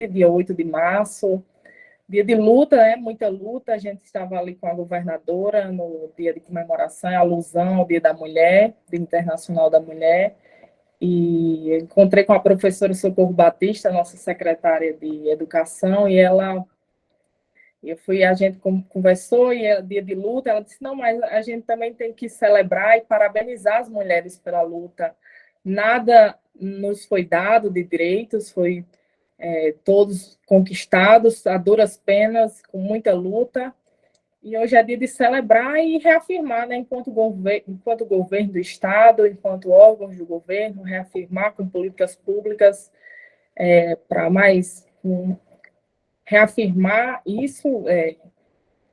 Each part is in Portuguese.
dia 8 de março, dia de luta, né? Muita luta. A gente estava ali com a governadora no dia de comemoração, alusão ao Dia da Mulher, Dia Internacional da Mulher, e encontrei com a professora Socorro Batista, nossa secretária de Educação, e a gente conversou, e é dia de luta, ela disse, não, mas a gente também tem que celebrar e parabenizar as mulheres pela luta. Nada nos foi dado de direitos, foi todos conquistados a duras penas, com muita luta, e hoje é dia de celebrar e reafirmar, né, enquanto governo do Estado, enquanto órgãos do governo, reafirmar com políticas públicas para mais reafirmar isso,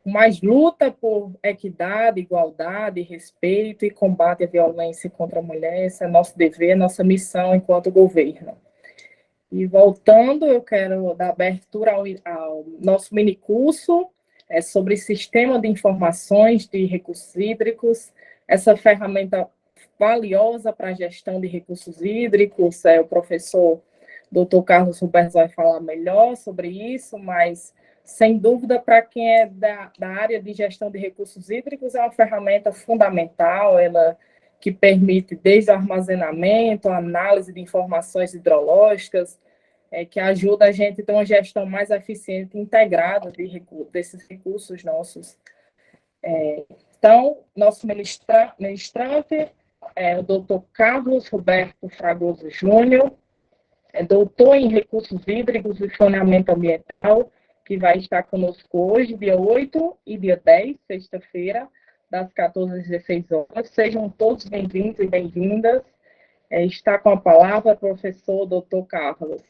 mais luta por equidade, igualdade, respeito e combate à violência contra a mulher. Esse é nosso dever, nossa missão enquanto governo. E voltando, eu quero dar abertura ao nosso minicurso sobre Sistema de Informações de Recursos Hídricos, essa ferramenta valiosa para a gestão de recursos hídricos. O professor Dr. Carlos Roberto vai falar melhor sobre isso, mas, sem dúvida, para quem é da área de gestão de recursos hídricos, é uma ferramenta fundamental, ela que permite desde o armazenamento, a análise de informações hidrológicas, que ajuda a gente a ter uma gestão mais eficiente e integrada desses recursos nossos. Então, nosso ministrante é o doutor Carlos Roberto Fragoso Júnior, doutor em Recursos Hídricos e Saneamento Ambiental, que vai estar conosco hoje, dia 8 e dia 10, sexta-feira, das 14 às 16 horas. Sejam todos bem-vindos e bem-vindas. Está com a palavra o professor doutor Carlos.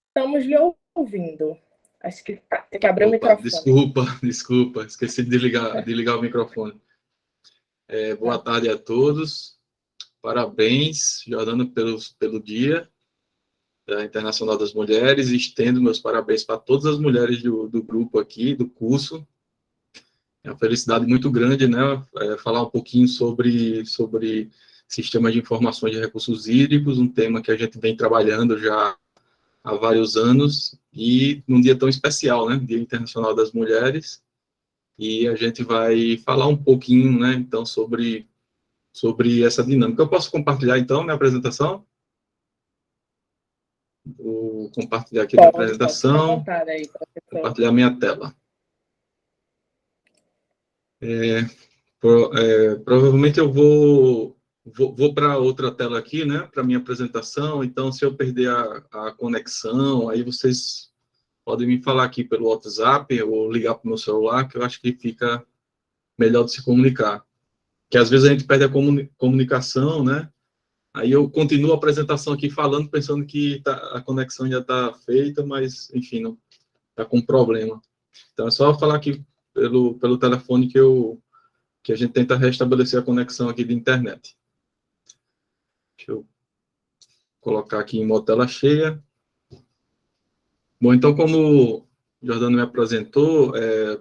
Estamos lhe ouvindo. Acho que tem que abrir o microfone. Desculpa, esqueci de ligar o microfone. Boa tarde a todos. Parabéns, Jordana, pelo Dia Internacional das Mulheres. Estendo meus parabéns para todas as mulheres do grupo aqui, do curso. É uma felicidade muito grande, né? Falar um pouquinho sobre sistema de informações de recursos hídricos, um tema que a gente vem trabalhando já há vários anos, e num dia tão especial, né? Dia Internacional das Mulheres, e a gente vai falar um pouquinho, né, então, sobre essa dinâmica. Eu posso compartilhar, então, minha apresentação? Vou compartilhar aqui a apresentação, compartilhar minha tela. Provavelmente eu vou para outra tela aqui, né, para minha apresentação. Então, se eu perder a conexão, aí vocês podem me falar aqui pelo WhatsApp ou ligar para o meu celular, que eu acho que fica melhor de se comunicar. Que às vezes a gente perde a comunicação, né? Aí eu continuo a apresentação aqui falando, pensando que a conexão já está feita, mas, enfim, não está com problema. Então, é só falar aqui pelo telefone que a gente tenta restabelecer a conexão aqui de internet. Deixa eu colocar aqui em modo tela cheia. Bom, então, como o Jordano me apresentou,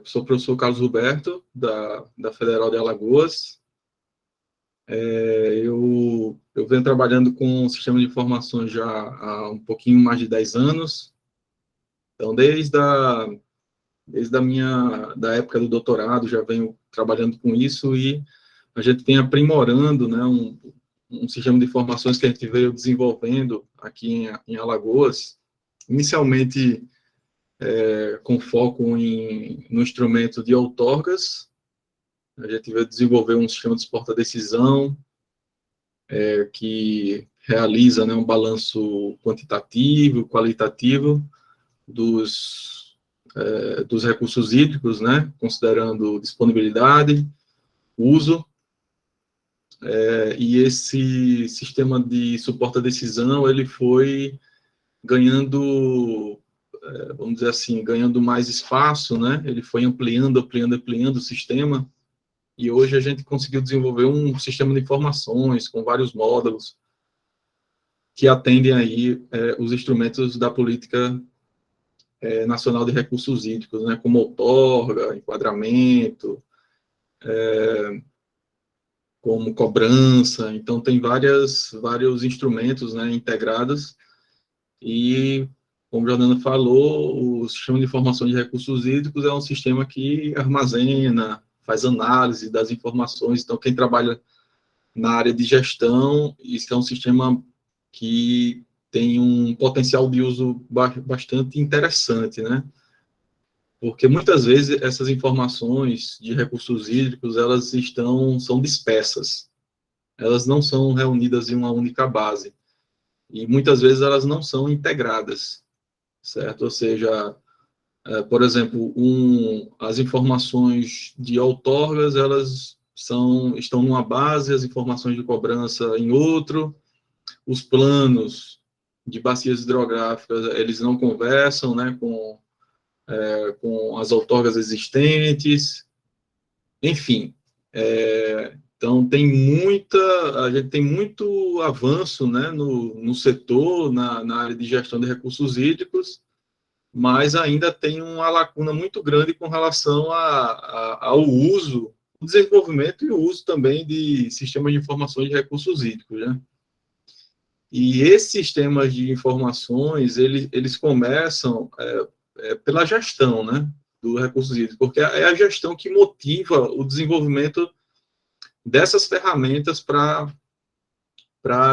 sou o professor Carlos Roberto, da Federal de Alagoas. Eu venho trabalhando com sistema de informações já há um pouquinho mais de 10 anos. Então, desde a época do doutorado, já venho trabalhando com isso, e a gente vem aprimorando, né, um sistema de informações que a gente veio desenvolvendo aqui em Alagoas, inicialmente com foco no instrumento de outorgas. A gente veio desenvolver um sistema de exporta-decisão, que realiza, né, um balanço quantitativo, qualitativo dos recursos hídricos, né, considerando disponibilidade, uso, e esse sistema de suporte à decisão, ele foi ganhando, vamos dizer assim, ganhando mais espaço, né, ele foi ampliando o sistema, e hoje a gente conseguiu desenvolver um sistema de informações com vários módulos que atendem aí os instrumentos da política nacional de recursos hídricos, né, como outorga, enquadramento, como cobrança. Então, tem vários instrumentos, né, integrados. E, como a Jordana falou, o Sistema de Informação de Recursos Hídricos é um sistema que armazena, faz análise das informações. Então, quem trabalha na área de gestão, isso é um sistema que tem um potencial de uso bastante interessante, né? Porque muitas vezes essas informações de recursos hídricos, elas são dispersas. Elas não são reunidas em uma única base. E muitas vezes elas não são integradas, certo? Ou seja, por exemplo, as informações de outorgas, elas estão numa base, as informações de cobrança em outro, os planos de bacias hidrográficas, eles não conversam, né, com as outorgas existentes, enfim. Então, a gente tem muito avanço, né, no setor, na área de gestão de recursos hídricos, mas ainda tem uma lacuna muito grande com relação ao uso, o desenvolvimento e o uso também de sistemas de informações de recursos hídricos, né? E esses sistemas de informações, eles começam pela gestão, né, do recursos hídricos, porque é a gestão que motiva o desenvolvimento dessas ferramentas para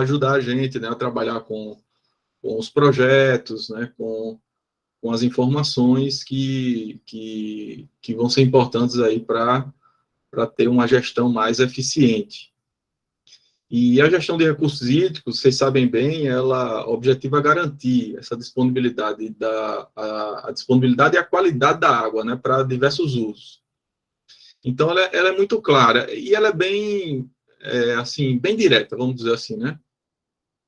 ajudar a gente, né, a trabalhar com os projetos, né, com as informações que vão ser importantes aí para ter uma gestão mais eficiente. E a gestão de recursos hídricos, vocês sabem bem, ela objetiva garantir essa disponibilidade a disponibilidade e a qualidade da água, né, para diversos usos. Então, ela é muito clara e ela é bem, assim, bem direta, vamos dizer assim, né?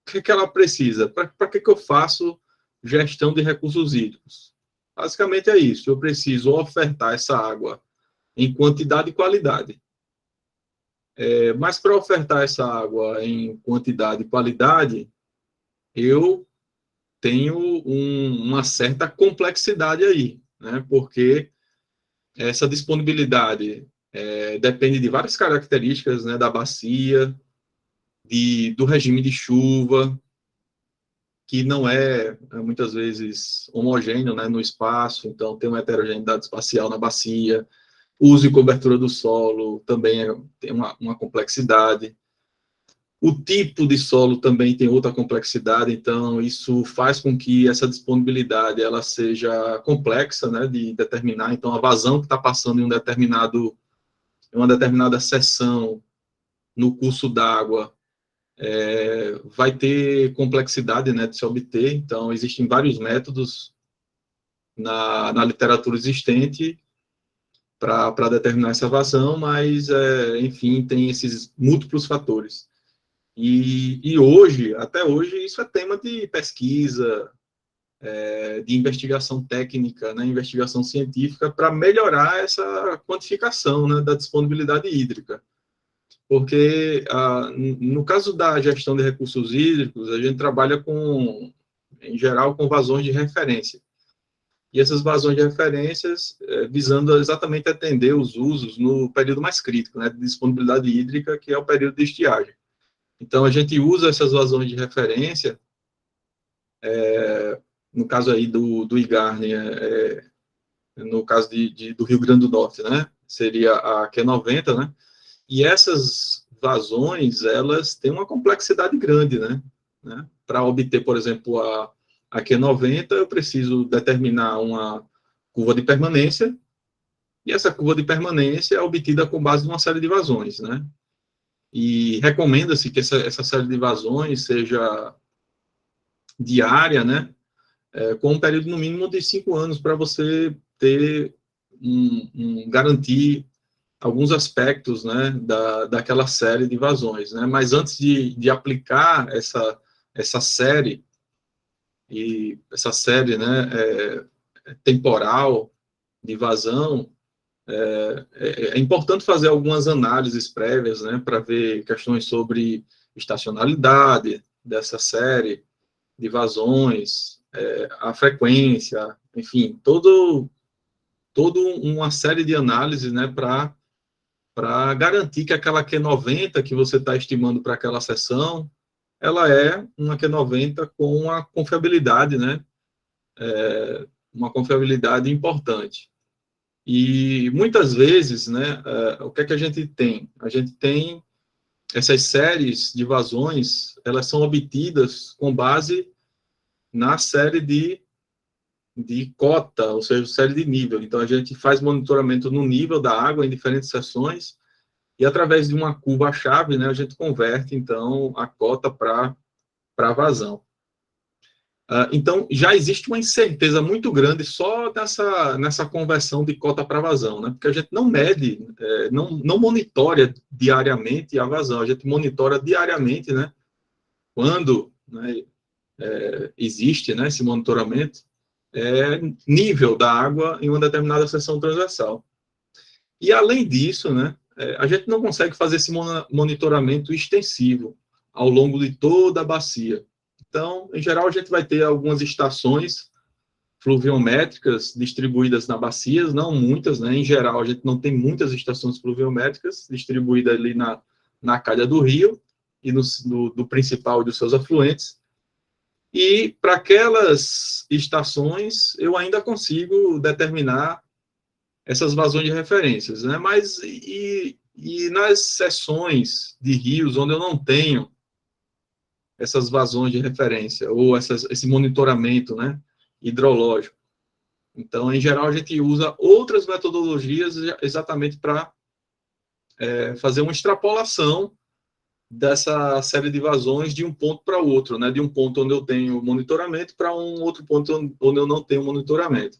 O que ela precisa? Para que eu faço gestão de recursos hídricos? Basicamente é isso. Eu preciso ofertar essa água em quantidade e qualidade. Mas para ofertar essa água em quantidade e qualidade, eu tenho uma certa complexidade aí, né? Porque essa disponibilidade depende de várias características, né, da bacia, do regime de chuva, que não muitas vezes, homogêneo, né, no espaço, então tem uma heterogeneidade espacial na bacia. Uso e cobertura do solo também tem uma complexidade. O tipo de solo também tem outra complexidade, então isso faz com que essa disponibilidade ela seja complexa, né, de determinar. Então, a vazão que está passando em uma determinada seção no curso d'água vai ter complexidade, né, de se obter. Então, existem vários métodos na literatura existente para determinar essa vazão, mas, enfim, tem esses múltiplos fatores. E hoje, até hoje, isso é tema de pesquisa, de investigação técnica, né, investigação científica, para melhorar essa quantificação, né, da disponibilidade hídrica. Porque, no caso da gestão de recursos hídricos, a gente trabalha em geral, com vazões de referência. E essas vazões de referências visando exatamente atender os usos no período mais crítico, né, de disponibilidade hídrica, que é o período de estiagem. Então, a gente usa essas vazões de referência, no caso aí do IGARNE, no caso do Rio Grande do Norte, né, seria a Q90, né, e essas vazões, elas têm uma complexidade grande, né, para obter, por exemplo, a Q90, eu preciso determinar uma curva de permanência, e essa curva de permanência é obtida com base em uma série de vazões, né, e recomenda-se que essa série de vazões seja diária, né, com um período no mínimo de 5 anos para você ter garantir alguns aspectos, né, daquela série de vazões, né, mas antes de aplicar essa série, né, temporal de vazão, é importante fazer algumas análises prévias, né, para ver questões sobre estacionalidade dessa série de vazões, a frequência, enfim, toda uma série de análises, né, para para garantir que aquela Q90 que você está estimando para aquela seção, ela é uma Q90 com uma confiabilidade, né? Uma confiabilidade importante. E muitas vezes, né, o que é que a gente tem? A gente tem essas séries de vazões, elas são obtidas com base na série de cota, ou seja, série de nível. Então, a gente faz monitoramento no nível da água em diferentes seções e, através de uma curva-chave, né, a gente converte, então, a cota para vazão. Então, já existe uma incerteza muito grande só nessa conversão de cota para vazão, né? Porque a gente não mede, não monitora diariamente a vazão, a gente monitora diariamente, né? Quando, né, existe, né, esse monitoramento, nível da água em uma determinada seção transversal. E, além disso, né, a gente não consegue fazer esse monitoramento extensivo ao longo de toda a bacia. Então, em geral, a gente vai ter algumas estações fluviométricas distribuídas na bacia, não muitas, né? Em geral, a gente não tem muitas estações fluviométricas distribuídas ali na calha do rio e do principal e dos seus afluentes. E para aquelas estações, eu ainda consigo determinar essas vazões de referências, né? Mas e nas seções de rios onde eu não tenho essas vazões de referência, ou esse monitoramento, né, hidrológico. Então, em geral, a gente usa outras metodologias exatamente para fazer uma extrapolação dessa série de vazões de um ponto para o outro, né, de um ponto onde eu tenho monitoramento para um outro ponto onde eu não tenho monitoramento.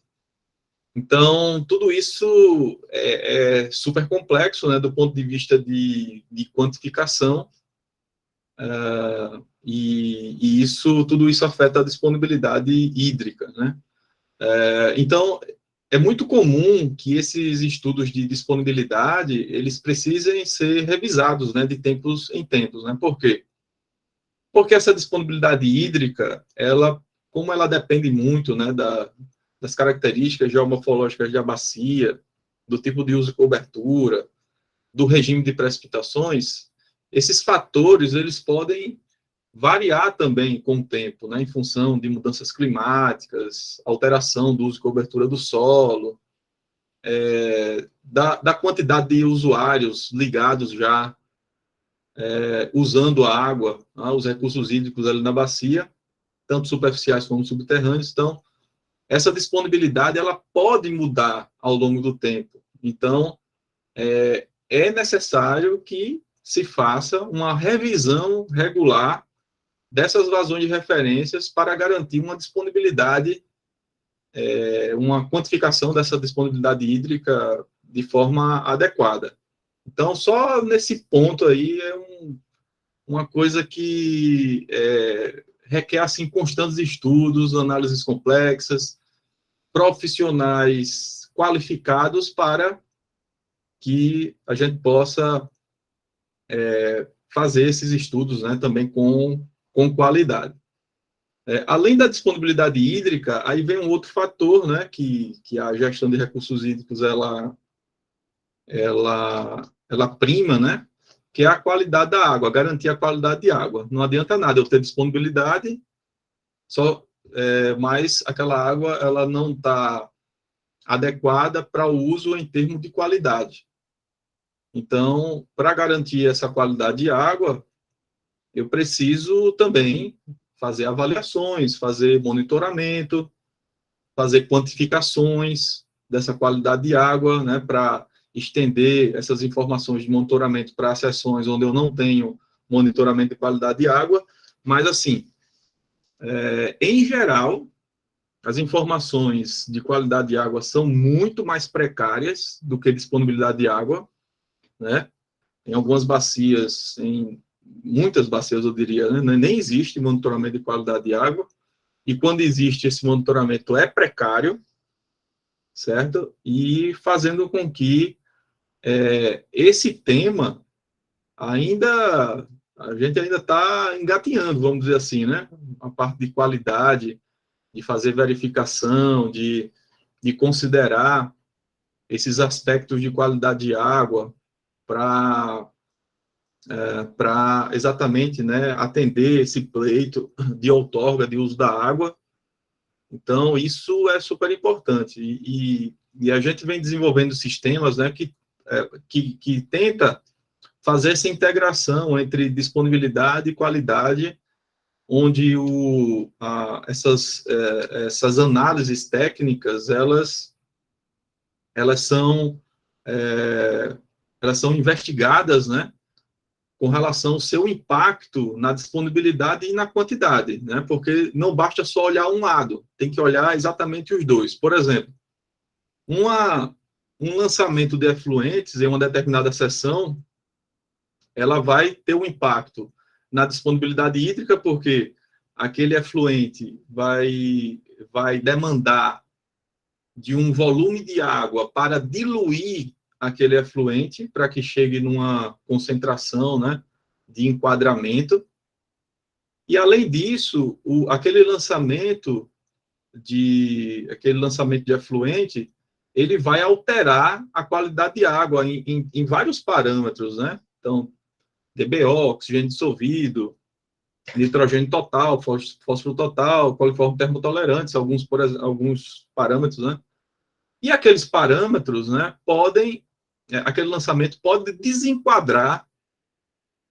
Então, tudo isso é super complexo, né, do ponto de vista de quantificação, e tudo isso afeta a disponibilidade hídrica, né? Então, é muito comum que esses estudos de disponibilidade, eles precisem ser revisados, né, de tempos em tempos, né? Por quê? Porque essa disponibilidade hídrica, como ela depende muito, né, das características geomorfológicas da bacia, do tipo de uso e cobertura, do regime de precipitações, esses fatores, eles podem variar também com o tempo, né, em função de mudanças climáticas, alteração do uso e cobertura do solo, da quantidade de usuários ligados já, usando a água, os recursos hídricos ali na bacia, tanto superficiais como subterrâneos. Então, essa disponibilidade ela pode mudar ao longo do tempo. Então, é necessário que se faça uma revisão regular dessas vazões de referências para garantir uma disponibilidade, uma quantificação dessa disponibilidade hídrica de forma adequada. Então, só nesse ponto aí uma coisa que requer assim constantes estudos, análises complexas, profissionais qualificados para que a gente possa fazer esses estudos, né, também com qualidade. Além da disponibilidade hídrica, aí vem um outro fator, né, que a gestão de recursos hídricos ela prima, né, que é a qualidade da água, garantir a qualidade de água. Não adianta nada eu ter disponibilidade, mas aquela água ela não está adequada para o uso em termos de qualidade. Então, para garantir essa qualidade de água, eu preciso também fazer avaliações, fazer monitoramento, fazer quantificações dessa qualidade de água, né, para estender essas informações de monitoramento para seções onde eu não tenho monitoramento de qualidade de água. Mas, assim, em geral, as informações de qualidade de água são muito mais precárias do que disponibilidade de água, né? Em algumas bacias, em muitas bacias, eu diria, né, nem existe monitoramento de qualidade de água, e quando existe esse monitoramento é precário, certo? E fazendo com que esse tema a gente ainda está engatinhando, vamos dizer assim, né? A parte de qualidade, de fazer verificação, de considerar esses aspectos de qualidade de água para exatamente, né, atender esse pleito de outorga de uso da água. Então, isso é super importante. E a gente vem desenvolvendo sistemas, né, que tenta fazer essa integração entre disponibilidade e qualidade, onde essas análises técnicas, elas são investigadas, né, com relação ao seu impacto na disponibilidade e na quantidade, né? Porque não basta só olhar um lado, tem que olhar exatamente os dois. Por exemplo, um lançamento de efluentes em uma determinada seção, ela vai ter um impacto na disponibilidade hídrica, porque aquele efluente vai demandar de um volume de água para diluir aquele efluente, para que chegue numa concentração, né, de enquadramento. E, além disso, aquele lançamento de efluente, ele vai alterar a qualidade de água em vários parâmetros, né? Então, DBO, oxigênio dissolvido, nitrogênio total, fósforo total, coliforme termotolerantes, alguns parâmetros, né? E aqueles parâmetros, né, aquele lançamento pode desenquadrar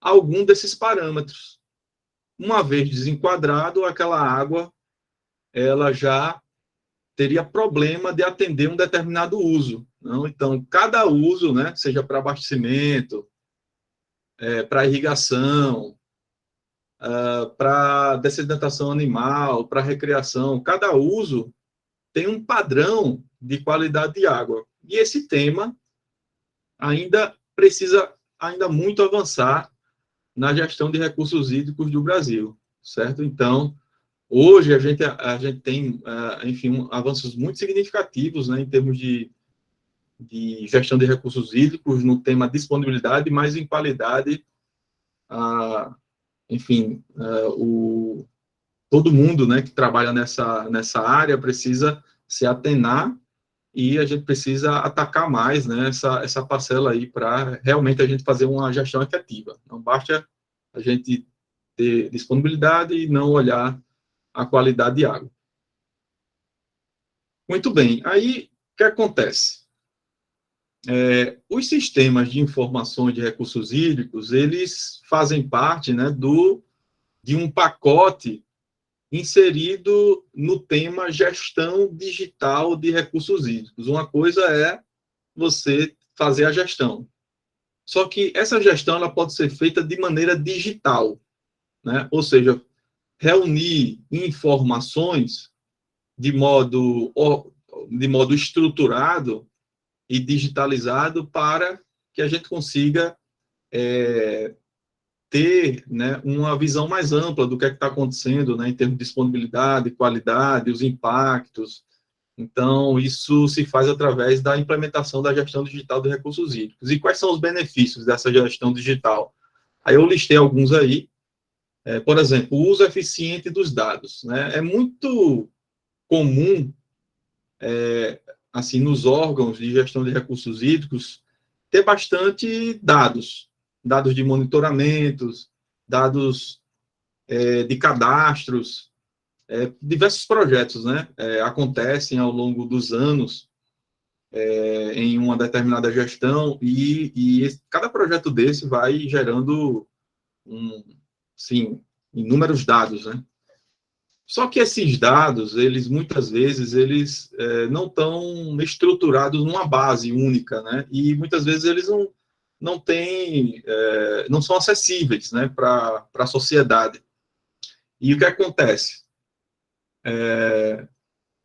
algum desses parâmetros. Uma vez desenquadrado, aquela água, ela já teria problema de atender um determinado uso. Não? Então, cada uso, né, seja para abastecimento, para irrigação, para dessedentação animal, para recreação, cada uso tem um padrão de qualidade de água. E esse tema ainda precisa muito avançar na gestão de recursos hídricos do Brasil, certo? Então, hoje a gente tem, enfim, avanços muito significativos, né, em termos de gestão de recursos hídricos no tema disponibilidade, mas em qualidade, enfim, todo mundo, né, que trabalha nessa área precisa se atenar, e a gente precisa atacar mais, né, essa parcela aí, para realmente a gente fazer uma gestão efetiva. Não basta a gente ter disponibilidade e não olhar a qualidade de água. Muito bem, aí o que acontece? Os sistemas de informações de recursos hídricos, eles fazem parte, né, de um pacote inserido no tema gestão digital de recursos hídricos. Uma coisa é você fazer a gestão. Só que essa gestão ela pode ser feita de maneira digital, né? Ou seja, reunir informações de modo estruturado e digitalizado para que a gente consiga ter, né, uma visão mais ampla do que está acontecendo, né, em termos de disponibilidade, qualidade, os impactos. Então, isso se faz através da implementação da gestão digital de recursos hídricos. E quais são os benefícios dessa gestão digital? Aí eu listei alguns aí. Por exemplo, o uso eficiente dos dados, né? É muito comum, assim, nos órgãos de gestão de recursos hídricos, ter bastante dados de monitoramentos, dados de cadastros, diversos projetos, né, acontecem ao longo dos anos em uma determinada gestão, e cada projeto desse vai gerando, sim, inúmeros dados, né? Só que esses dados, muitas vezes, não estão estruturados numa base única, né? E muitas vezes eles não são acessíveis, né, para a sociedade. E o que acontece?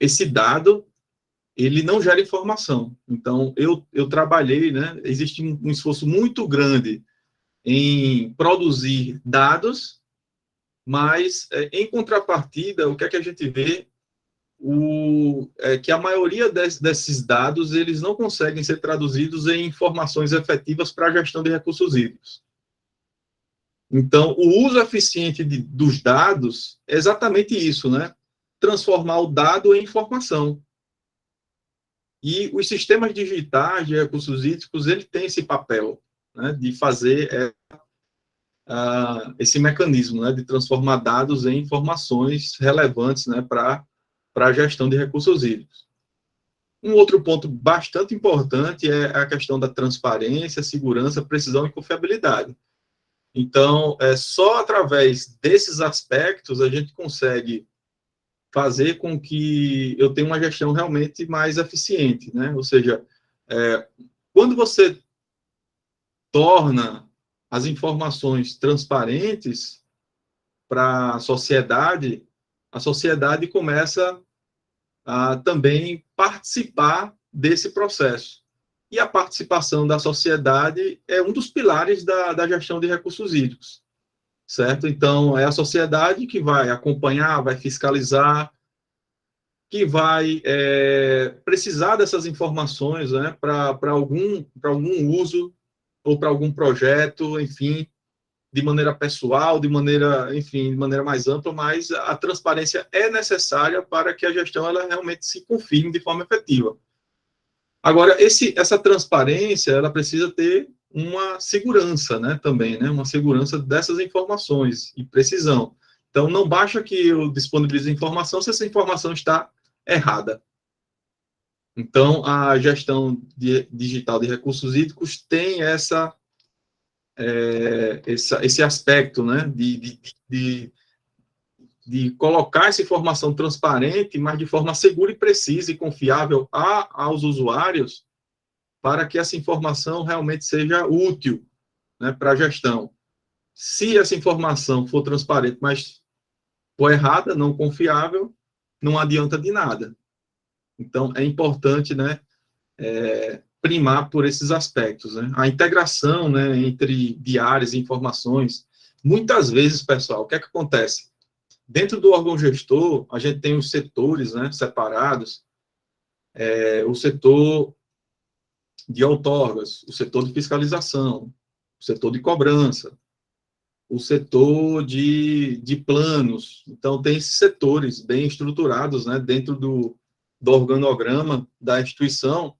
Esse dado, ele não gera informação. Então, eu trabalhei, né, existe um esforço muito grande em produzir dados, mas, em contrapartida, o que é que a gente vê? Que a maioria desses dados, eles não conseguem ser traduzidos em informações efetivas para a gestão de recursos hídricos. Então, o uso eficiente dos dados é exatamente isso, né? Transformar o dado em informação. E os sistemas digitais de recursos hídricos, ele tem esse papel. né, de fazer esse mecanismo, né, de transformar dados em informações relevantes, né, para a gestão de recursos hídricos. Um outro ponto bastante importante é a questão da transparência, segurança, precisão e confiabilidade. Então, só através desses aspectos a gente consegue fazer com que eu tenha uma gestão realmente mais eficiente, né? Ou seja, quando você torna as informações transparentes para a sociedade começa a também participar desse processo. E a participação da sociedade é um dos pilares da gestão de recursos hídricos, certo? Então, é a sociedade que vai acompanhar, vai fiscalizar, que vai precisar dessas informações, né, para algum uso ou para algum projeto, enfim, de maneira pessoal, de maneira, enfim, de maneira mais ampla, mas a transparência é necessária para que a gestão ela realmente se confirme de forma efetiva. Agora, essa transparência, ela precisa ter uma segurança, né, também, né, uma segurança dessas informações e precisão. Então, não basta que eu disponibilize informação se essa informação está errada. Então, a gestão digital de recursos hídricos tem esse aspecto, né, de colocar essa informação transparente, mas de forma segura e precisa e confiável aos usuários, para que essa informação realmente seja útil, né, para a gestão. Se essa informação for transparente, mas for errada, não confiável, não adianta de nada. Então, é importante, né, primar por esses aspectos, né? A integração, né, entre diárias e informações. Muitas vezes, pessoal, o que é que acontece? Dentro do órgão gestor, a gente tem os setores, né, separados, o setor de outorgas, o setor de fiscalização, o setor de cobrança, o setor de planos. Então, tem esses setores bem estruturados, né, dentro do organograma da instituição,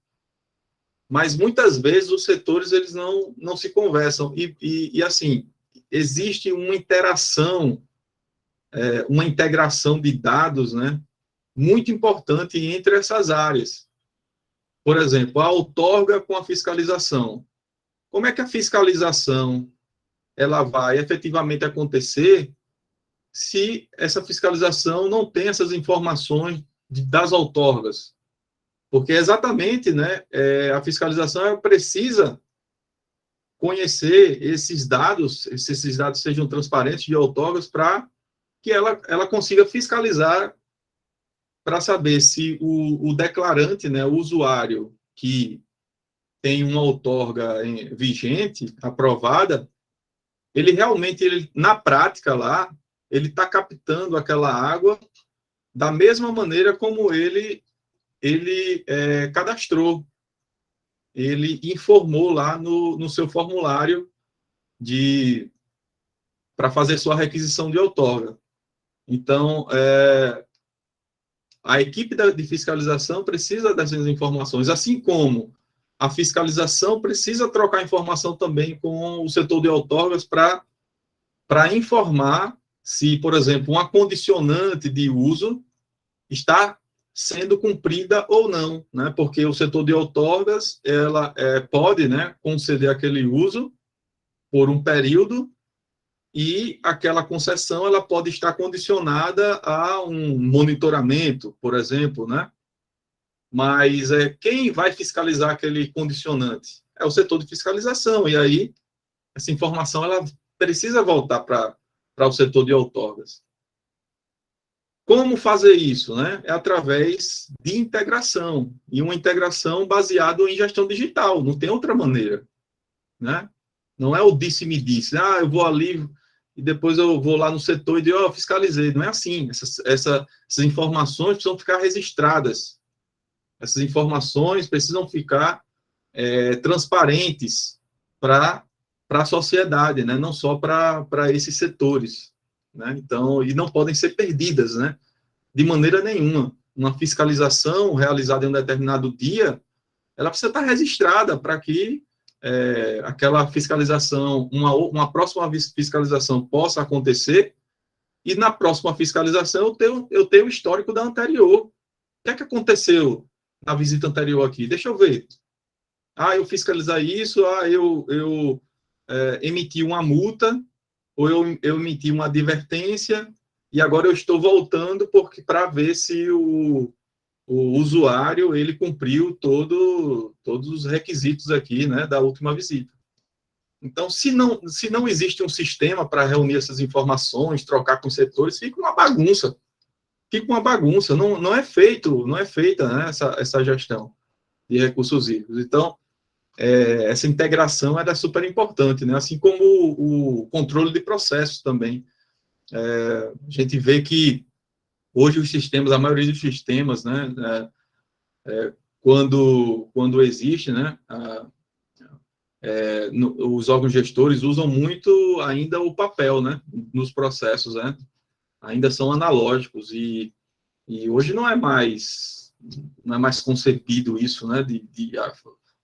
mas muitas vezes os setores eles não se conversam. E assim, existe uma interação, uma integração de dados, né, muito importante entre essas áreas. Por exemplo, a outorga com a fiscalização. Como é que a fiscalização ela vai efetivamente acontecer se essa fiscalização não tem essas informações das outorgas? Porque exatamente, né, a fiscalização precisa conhecer esses dados sejam transparentes de outorgas para que ela consiga fiscalizar para saber se o declarante, né, o usuário que tem uma outorga vigente, aprovada, ele realmente, na prática lá, ele está captando aquela água da mesma maneira como ele cadastrou, ele informou lá no seu formulário para fazer sua requisição de outorga. Então, a equipe de fiscalização precisa dessas informações, assim como a fiscalização precisa trocar informação também com o setor de outorgas para informar se, por exemplo, uma condicionante de uso está sendo cumprida ou não, né? Porque o setor de outorgas ela pode, né, conceder aquele uso por um período e aquela concessão ela pode estar condicionada a um monitoramento, por exemplo, né? Mas quem vai fiscalizar aquele condicionante? É o setor de fiscalização, e aí essa informação ela precisa voltar para o setor de outorgas. Como fazer isso, né? É através de integração, e uma integração baseada em gestão digital, não tem outra maneira, né? Não é o disse-me-disse, eu vou ali e depois eu vou lá no setor e digo, fiscalizei. Não é assim, essas informações precisam ficar registradas, essas informações precisam ficar transparentes para a sociedade, né? Não só para esses setores, né? Então, e não podem ser perdidas, né? De maneira nenhuma. Uma fiscalização realizada em um determinado dia, ela precisa estar registrada para que aquela fiscalização, uma próxima fiscalização possa acontecer, e na próxima fiscalização eu tenho o histórico da anterior. O que é que aconteceu na visita anterior aqui? Deixa eu ver. Eu fiscalizar isso, eu emiti uma multa, ou eu emiti uma advertência, e agora eu estou voltando para ver se o usuário ele cumpriu todos os requisitos aqui, né, da última visita. Então, se não existe um sistema para reunir essas informações, trocar com os setores, fica uma bagunça. Não é feita, né, essa gestão de recursos hídricos. Então, essa integração é super importante, né? Assim como o controle de processos também. A gente vê que hoje a maioria dos sistemas, né, quando existe, né, os órgãos gestores usam muito ainda o papel, né, nos processos, né? Ainda são analógicos e hoje não é mais concebido isso, né, de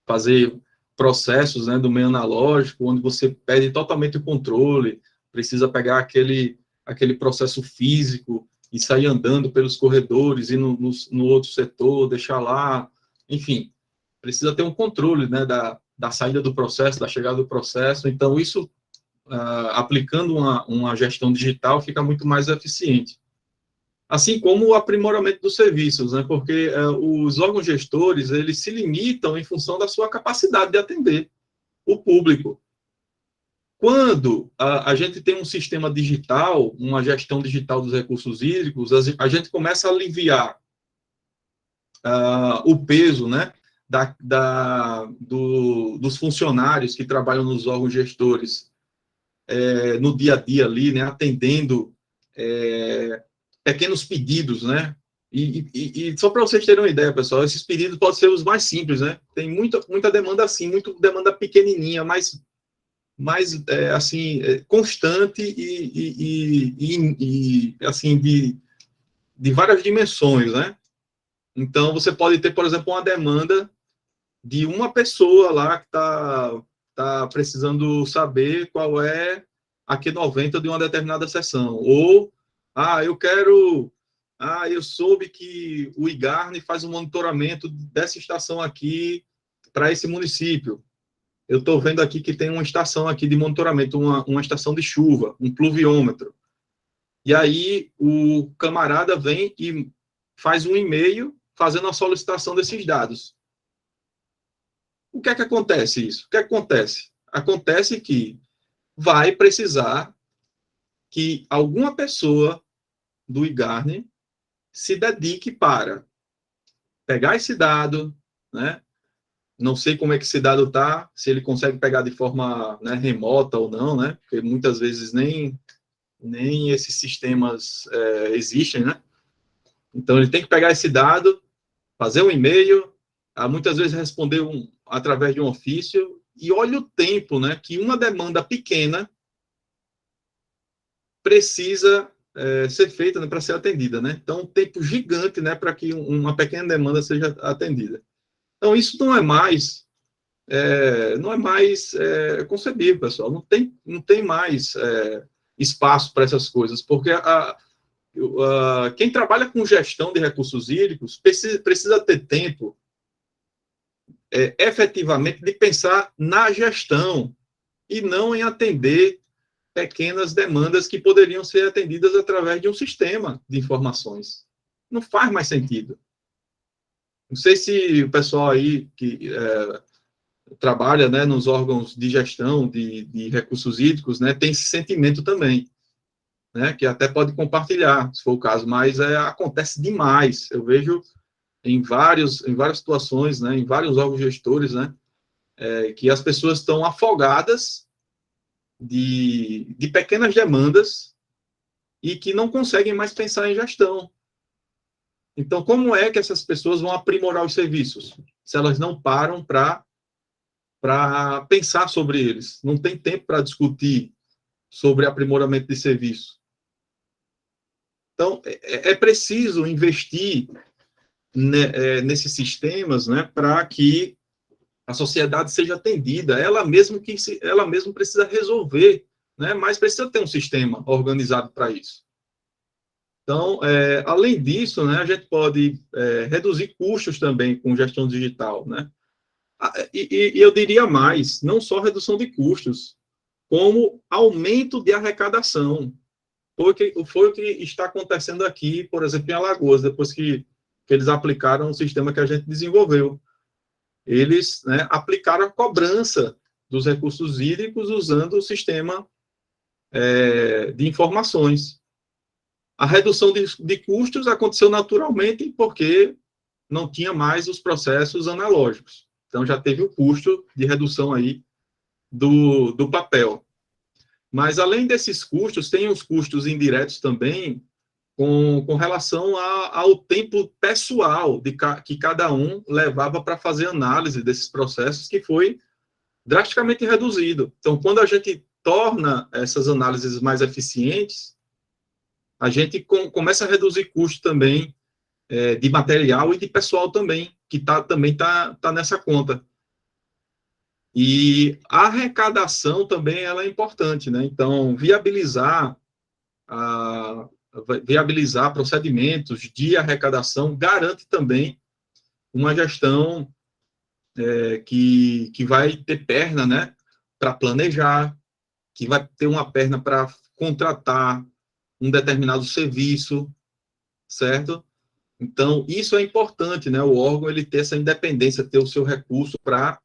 fazer processos, né, do meio analógico, onde você perde totalmente o controle, precisa pegar aquele processo físico e sair andando pelos corredores, ir no outro setor, deixar lá, enfim, precisa ter um controle, né, da saída do processo, da chegada do processo. Então, isso, aplicando uma gestão digital, fica muito mais eficiente. Assim como o aprimoramento dos serviços, né? Porque os órgãos gestores, eles se limitam em função da sua capacidade de atender o público. Quando a gente tem um sistema digital, uma gestão digital dos recursos hídricos, a gente começa a aliviar o peso, né, dos funcionários que trabalham nos órgãos gestores no dia a dia ali, né, atendendo pequenos pedidos, né? E só para vocês terem uma ideia, pessoal, esses pedidos podem ser os mais simples, né? Tem muita demanda assim, muita demanda pequenininha, mas assim, constante e assim, de várias dimensões, né? Então, você pode ter, por exemplo, uma demanda de uma pessoa lá que tá precisando saber qual é a Q90 de uma determinada seção. Ou, eu soube que o IGARNE faz um monitoramento dessa estação aqui para esse município. Eu estou vendo aqui que tem uma estação aqui de monitoramento, uma estação de chuva, um pluviômetro. E aí o camarada vem e faz um e-mail fazendo a solicitação desses dados. O que é que acontece isso? O que acontece? Acontece que vai precisar que alguma pessoa do IGARNE se dedique para pegar esse dado, né? Não sei como é que esse dado está, se ele consegue pegar de forma, né, remota ou não, né? Porque muitas vezes nem esses sistemas existem, né? Então, ele tem que pegar esse dado, fazer um e-mail, muitas vezes responder através de um ofício, e olha o tempo, né, que uma demanda pequena precisa ser feita, né, para ser atendida, né? Então, um tempo gigante, né, para que uma pequena demanda seja atendida. Então, isso não é mais concebível, pessoal. Não tem mais espaço para essas coisas, porque quem trabalha com gestão de recursos hídricos precisa ter tempo, efetivamente, de pensar na gestão e não em atender pequenas demandas que poderiam ser atendidas através de um sistema de informações. Não faz mais sentido. Não sei se o pessoal aí que trabalha, né, nos órgãos de gestão de recursos hídricos, né, tem esse sentimento também, né, que até pode compartilhar, se for o caso, mas acontece demais. Eu vejo em várias situações, né, em vários órgãos gestores, né, que as pessoas estão afogadas de pequenas demandas e que não conseguem mais pensar em gestão. Então, como é que essas pessoas vão aprimorar os serviços se elas não param para pensar sobre eles? Não tem tempo para discutir sobre aprimoramento de serviço. Então, é preciso investir nesses sistemas, né, para que a sociedade seja atendida, ela mesma precisa resolver, né? Mas precisa ter um sistema organizado para isso. Então, além disso, né, a gente pode reduzir custos também com gestão digital, né? E eu diria mais, não só redução de custos, como aumento de arrecadação. Foi o que está acontecendo aqui, por exemplo, em Alagoas, depois que eles aplicaram o sistema que a gente desenvolveu. Eles, né, aplicaram a cobrança dos recursos hídricos usando o sistema de informações. A redução de custos aconteceu naturalmente porque não tinha mais os processos analógicos. Então, já teve o custo de redução aí do papel. Mas, além desses custos, tem os custos indiretos também com relação ao tempo pessoal que cada um levava para fazer análise desses processos, que foi drasticamente reduzido. Então, quando a gente torna essas análises mais eficientes, a gente começa a reduzir custo também de material e de pessoal também, que também tá nessa conta. E a arrecadação também ela é importante, né? Então, viabilizar procedimentos de arrecadação garante também uma gestão que vai ter perna, né, para planejar, que vai ter uma perna para contratar um determinado serviço, certo? Então, isso é importante, né? O órgão ele ter essa independência, ter o seu recurso para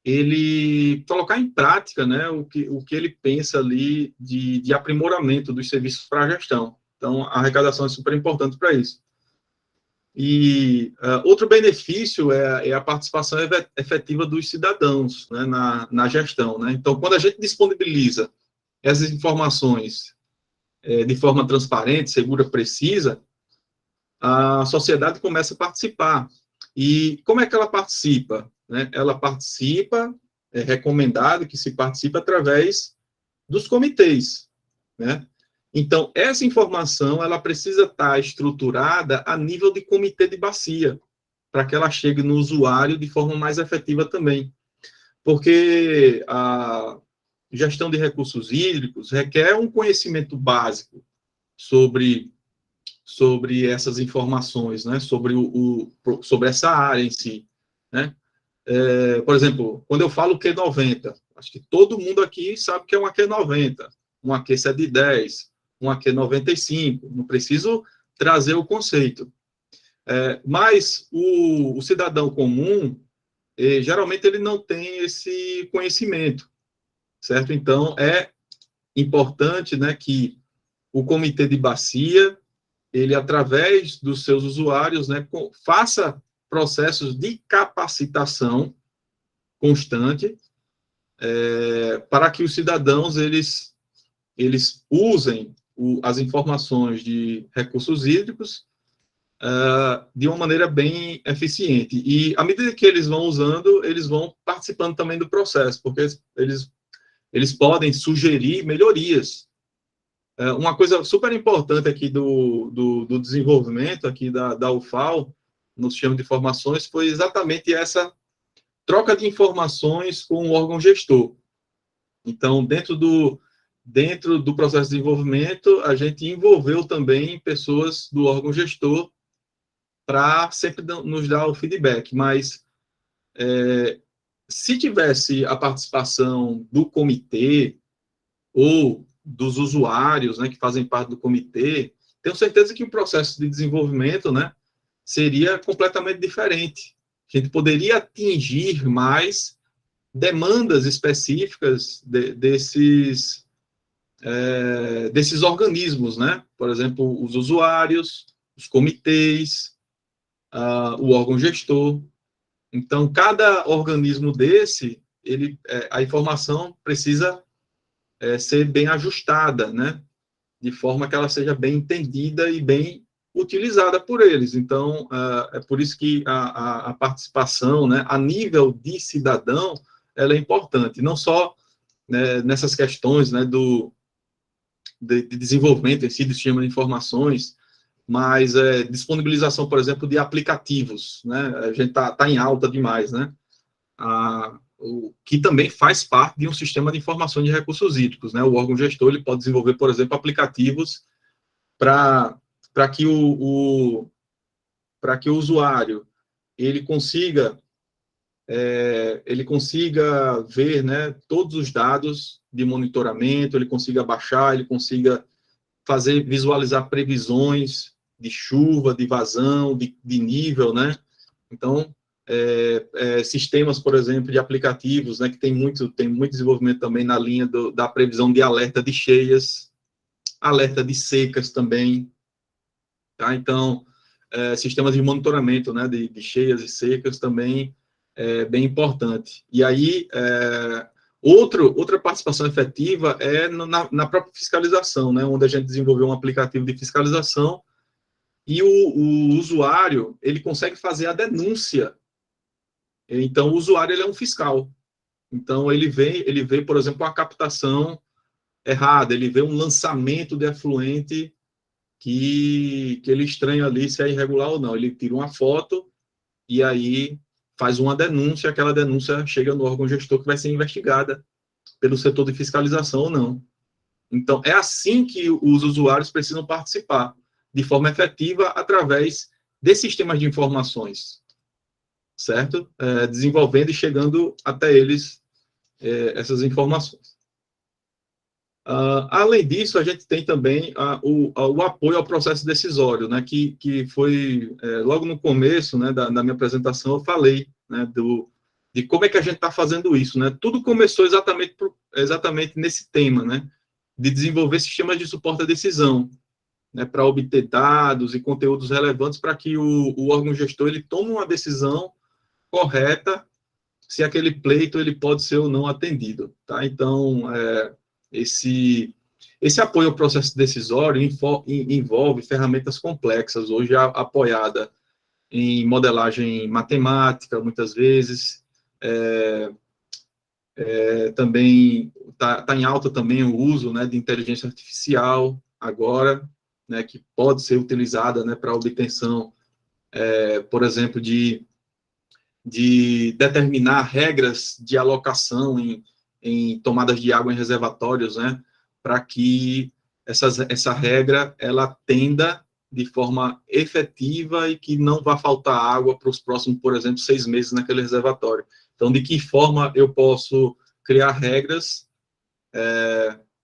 ele colocar em prática, né, o que ele pensa ali de aprimoramento dos serviços para a gestão. Então, a arrecadação é super importante para isso. E outro benefício é a participação efetiva dos cidadãos, né, na gestão, né? Então, quando a gente disponibiliza essas informações de forma transparente, segura, precisa, a sociedade começa a participar. E como é que ela participa? Né? Ela participa, é recomendado que se participe através dos comitês, né? Então, essa informação, ela precisa estar estruturada a nível de comitê de bacia, para que ela chegue no usuário de forma mais efetiva também. Porque a gestão de recursos hídricos requer um conhecimento básico sobre essas informações, né? Sobre essa área em si, né? Por exemplo, quando eu falo Q90, acho que todo mundo aqui sabe que é uma Q90, uma Q710, uma Q95, não preciso trazer o conceito. Mas o cidadão comum, geralmente ele não tem esse conhecimento, certo? Então, é importante, né, que o comitê de bacia, ele, através dos seus usuários, né, faça processos de capacitação constante, para que os cidadãos eles usem as informações de recursos hídricos de uma maneira bem eficiente. E, à medida que eles vão usando, eles vão participando também do processo, porque eles podem sugerir melhorias. Uma coisa super importante aqui do desenvolvimento aqui da UFAL, no sistema de informações, foi exatamente essa troca de informações com o órgão gestor. Então, dentro do processo de desenvolvimento, a gente envolveu também pessoas do órgão gestor para sempre nos dar o feedback, mas se tivesse a participação do comitê ou dos usuários, né, que fazem parte do comitê, tenho certeza que o processo de desenvolvimento, né, seria completamente diferente. A gente poderia atingir mais demandas específicas desses organismos, né? Por exemplo, os usuários, os comitês, o órgão gestor. Então, cada organismo desse, a informação precisa ser bem ajustada, né? De forma que ela seja bem entendida e bem utilizada por eles. Então, é por isso que a participação, né, a nível de cidadão, ela é importante, não só, né, nessas questões, né, de desenvolvimento em si do sistema de informações, mas disponibilização, por exemplo, de aplicativos, né? A gente tá em alta demais, né? que também faz parte de um sistema de informação de recursos hídricos, né? O órgão gestor ele pode desenvolver, por exemplo, aplicativos para que para que o usuário ele consiga ver, né, todos os dados de monitoramento, ele consiga baixar, ele consiga visualizar previsões de chuva, de vazão, de nível, né? Então, sistemas, por exemplo, de aplicativos, né, que tem muito desenvolvimento também na linha da previsão de alerta de cheias, alerta de secas também, tá? Então, sistemas de monitoramento, né, de cheias e secas também é bem importante. E aí, outra participação efetiva é na própria fiscalização, né, onde a gente desenvolveu um aplicativo de fiscalização e o usuário, ele consegue fazer a denúncia. Então, o usuário, ele é um fiscal. Então, ele vê, por exemplo, a captação errada, ele vê um lançamento de efluente que ele estranha ali se é irregular ou não. Ele tira uma foto e aí faz uma denúncia, aquela denúncia chega no órgão gestor que vai ser investigada pelo setor de fiscalização ou não. Então, é assim que os usuários precisam participar, de forma efetiva, através de sistemas de informações, certo? Desenvolvendo e chegando até eles essas informações. Além disso, a gente tem também o apoio ao processo decisório, né, que foi, logo no começo, né, da minha apresentação, eu falei, né, de como é que a gente está fazendo isso, né? Tudo começou exatamente nesse tema, né, de desenvolver sistemas de suporte à decisão, né, para obter dados e conteúdos relevantes para que o órgão gestor ele tome uma decisão correta se aquele pleito ele pode ser ou não atendido, tá? Então, esse apoio ao processo decisório envolve ferramentas complexas, hoje apoiada em modelagem matemática, muitas vezes, também está em alta também o uso, né, de inteligência artificial agora, né, que pode ser utilizada, né, para obtenção, por exemplo, de determinar regras de alocação em tomadas de água em reservatórios, né, para que essa regra ela atenda de forma efetiva e que não vá faltar água para os próximos, por exemplo, 6 meses naquele reservatório. Então, de que forma eu posso criar regras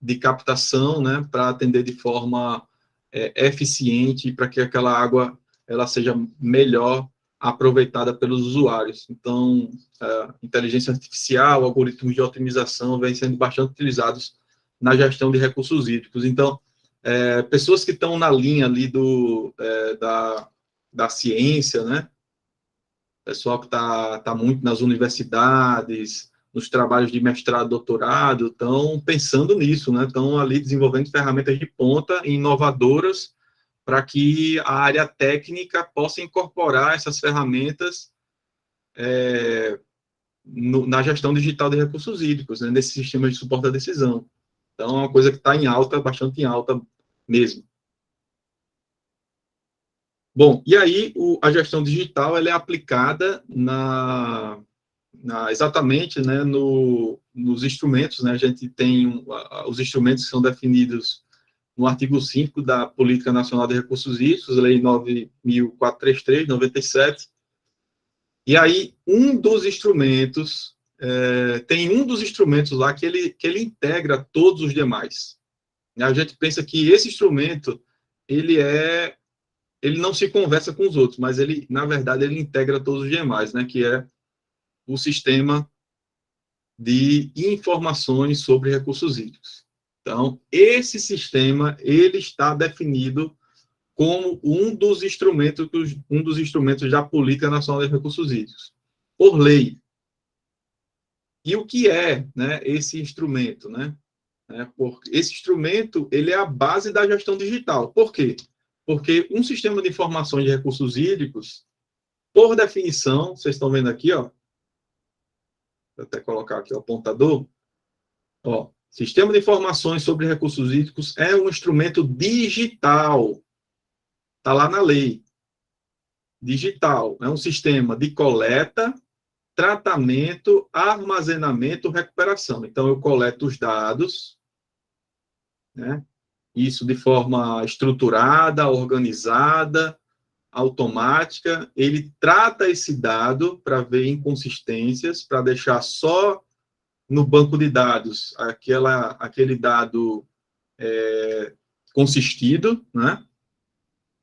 de captação, né, para atender de forma eficiente, para que aquela água ela seja melhor aproveitada pelos usuários. Então, inteligência artificial, algoritmos de otimização vêm sendo bastante utilizados na gestão de recursos hídricos. Então, pessoas que estão na linha ali da ciência, né? Pessoal que tá muito nas universidades, nos trabalhos de mestrado, doutorado, estão pensando nisso, né? Estão ali desenvolvendo ferramentas de ponta e inovadoras para que a área técnica possa incorporar essas ferramentas na gestão digital de recursos hídricos, né, nesse sistema de suporte à decisão. Então, é uma coisa que está em alta, bastante em alta mesmo. Bom, e aí a gestão digital ela é aplicada exatamente, né, nos instrumentos, né, a gente tem os instrumentos que são definidos no artigo 5 da Política Nacional de Recursos Hídricos, Lei 9.433, 97, e aí tem um dos instrumentos lá que ele integra todos os demais. A gente pensa que esse instrumento, ele não se conversa com os outros, mas na verdade, ele integra todos os demais, né, que é o sistema de informações sobre recursos hídricos. Então, esse sistema, ele está definido como um dos instrumentos da Política Nacional de Recursos Hídricos, por lei. E o que é, né, esse instrumento, né? Porque esse instrumento, ele é a base da gestão digital. Por quê? Porque um sistema de informações de recursos hídricos, por definição, vocês estão vendo aqui, ó, vou até colocar aqui o apontador, ó, sistema de informações sobre recursos hídricos é um instrumento digital. Está lá na lei. Digital. É um sistema de coleta, tratamento, armazenamento, recuperação. Então, eu coleto os dados, né? Isso de forma estruturada, organizada, automática. Ele trata esse dado para ver inconsistências, para deixar só no banco de dados aquele dado consistido, né?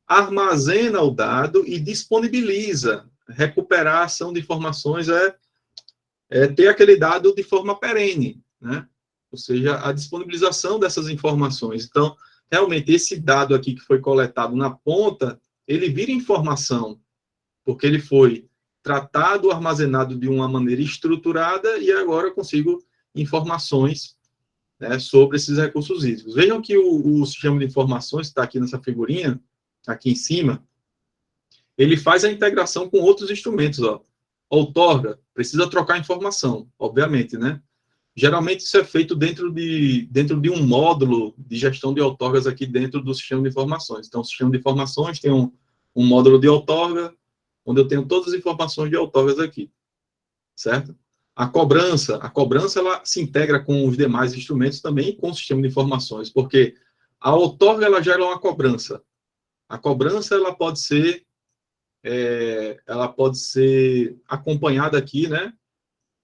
Armazena o dado e disponibiliza. Recuperar a ação de informações é ter aquele dado de forma perene, né? Ou seja, a disponibilização dessas informações. Então, realmente, esse dado aqui que foi coletado na ponta, ele vira informação, porque ele foi tratado, armazenado de uma maneira estruturada, e agora eu consigo informações, né, sobre esses recursos hídricos. Vejam que o sistema de informações, que está aqui nessa figurinha, aqui em cima, ele faz a integração com outros instrumentos, ó. Outorga, precisa trocar informação, obviamente, né? Geralmente isso é feito dentro de um módulo de gestão de outorgas aqui dentro do sistema de informações. Então, o sistema de informações tem um módulo de outorga, onde eu tenho todas as informações de outorgas aqui, certo? A cobrança ela se integra com os demais instrumentos também com o sistema de informações, porque a outorga ela gera uma cobrança. A cobrança ela pode ser acompanhada aqui, né,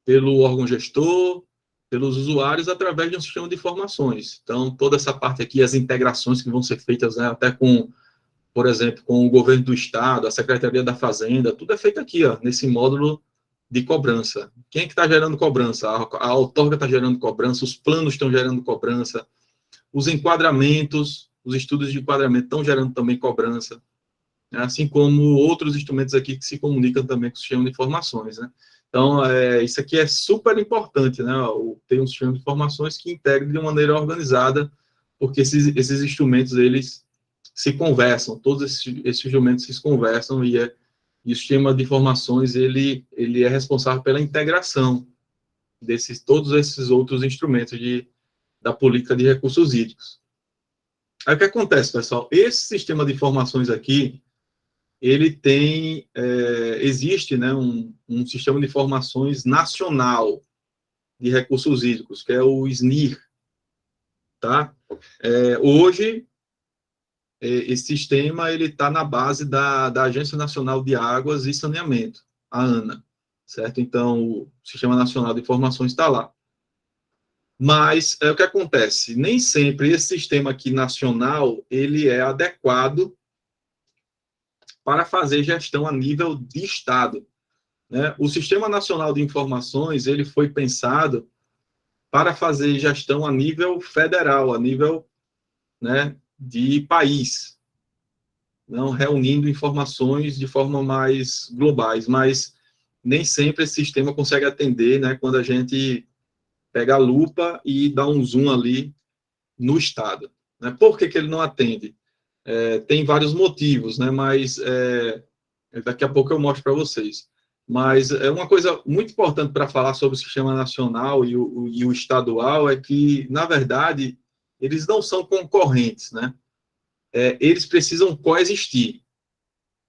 pelo órgão gestor, pelos usuários, através de um sistema de informações. Então, toda essa parte aqui, as integrações que vão ser feitas, né, até com, por exemplo, com o governo do estado, a Secretaria da Fazenda, tudo é feito aqui, ó, nesse módulo de cobrança. Quem é que está gerando cobrança? A outorga está gerando cobrança, os planos estão gerando cobrança, os enquadramentos, os estudos de enquadramento estão gerando também cobrança, assim como outros instrumentos aqui que se comunicam também com o sistema de informações, né? Então, isso aqui é super importante, né? Ter um sistema de informações que integre de maneira organizada, porque esses instrumentos, eles se conversam, todos esses instrumentos se conversam, e o sistema de informações, ele é responsável pela integração todos esses outros instrumentos da política de recursos hídricos. Aí, o que acontece, pessoal? Esse sistema de informações aqui, ele existe, né, um sistema de informações nacional de recursos hídricos, que é o SNIR, tá? Hoje, esse sistema, ele está na base da Agência Nacional de Águas e Saneamento, a ANA, certo? Então, o Sistema Nacional de Informações está lá. Mas, o que acontece? Nem sempre esse sistema aqui nacional, ele é adequado para fazer gestão a nível de Estado, né? O Sistema Nacional de Informações, ele foi pensado para fazer gestão a nível federal, a nível, né, de país, não reunindo informações de forma mais globais, mas nem sempre esse sistema consegue atender, né, quando a gente pega a lupa e dá um zoom ali no Estado, né? Por que ele não atende? Tem vários motivos, né, mas daqui a pouco eu mostro para vocês. Mas uma coisa muito importante para falar sobre o sistema nacional e o estadual é que, na verdade, eles não são concorrentes, né? Eles precisam coexistir,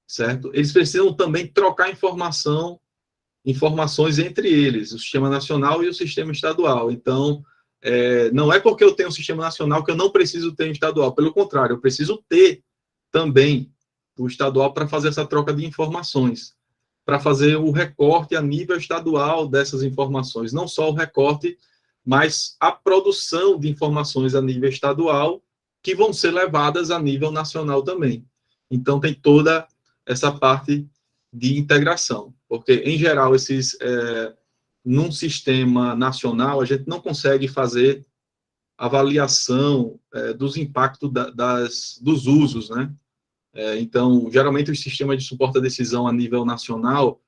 certo? Eles precisam também trocar informações entre eles, o sistema nacional e o sistema estadual. Então, não é porque eu tenho um sistema nacional que eu não preciso ter um estadual. Pelo contrário, eu preciso ter também o estadual para fazer essa troca de informações, para fazer o recorte a nível estadual dessas informações. Não só o recorte, mas a produção de informações a nível estadual, que vão ser levadas a nível nacional também. Então, tem toda essa parte de integração, porque, em geral, num sistema nacional, a gente não consegue fazer avaliação dos impactos dos usos, né? Então, geralmente, os sistemas de suporte à decisão a nível nacional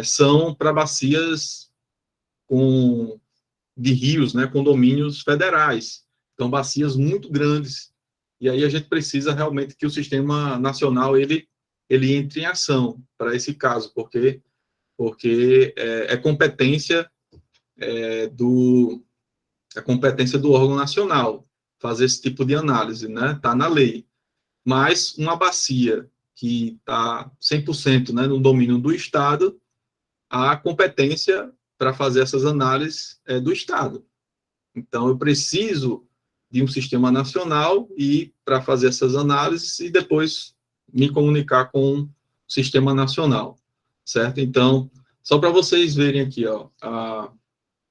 são para bacias de rios, né, condomínios federais. Então, bacias muito grandes. E aí a gente precisa realmente que o sistema nacional ele entre em ação para esse caso, porque é competência do órgão nacional fazer esse tipo de análise, né? Está na lei. Mas uma bacia que está 100%, né, no domínio do Estado, a competência para fazer essas análises do Estado. Então, eu preciso de um sistema nacional e para fazer essas análises e depois me comunicar com o sistema nacional, certo? Então, só para vocês verem aqui, ó,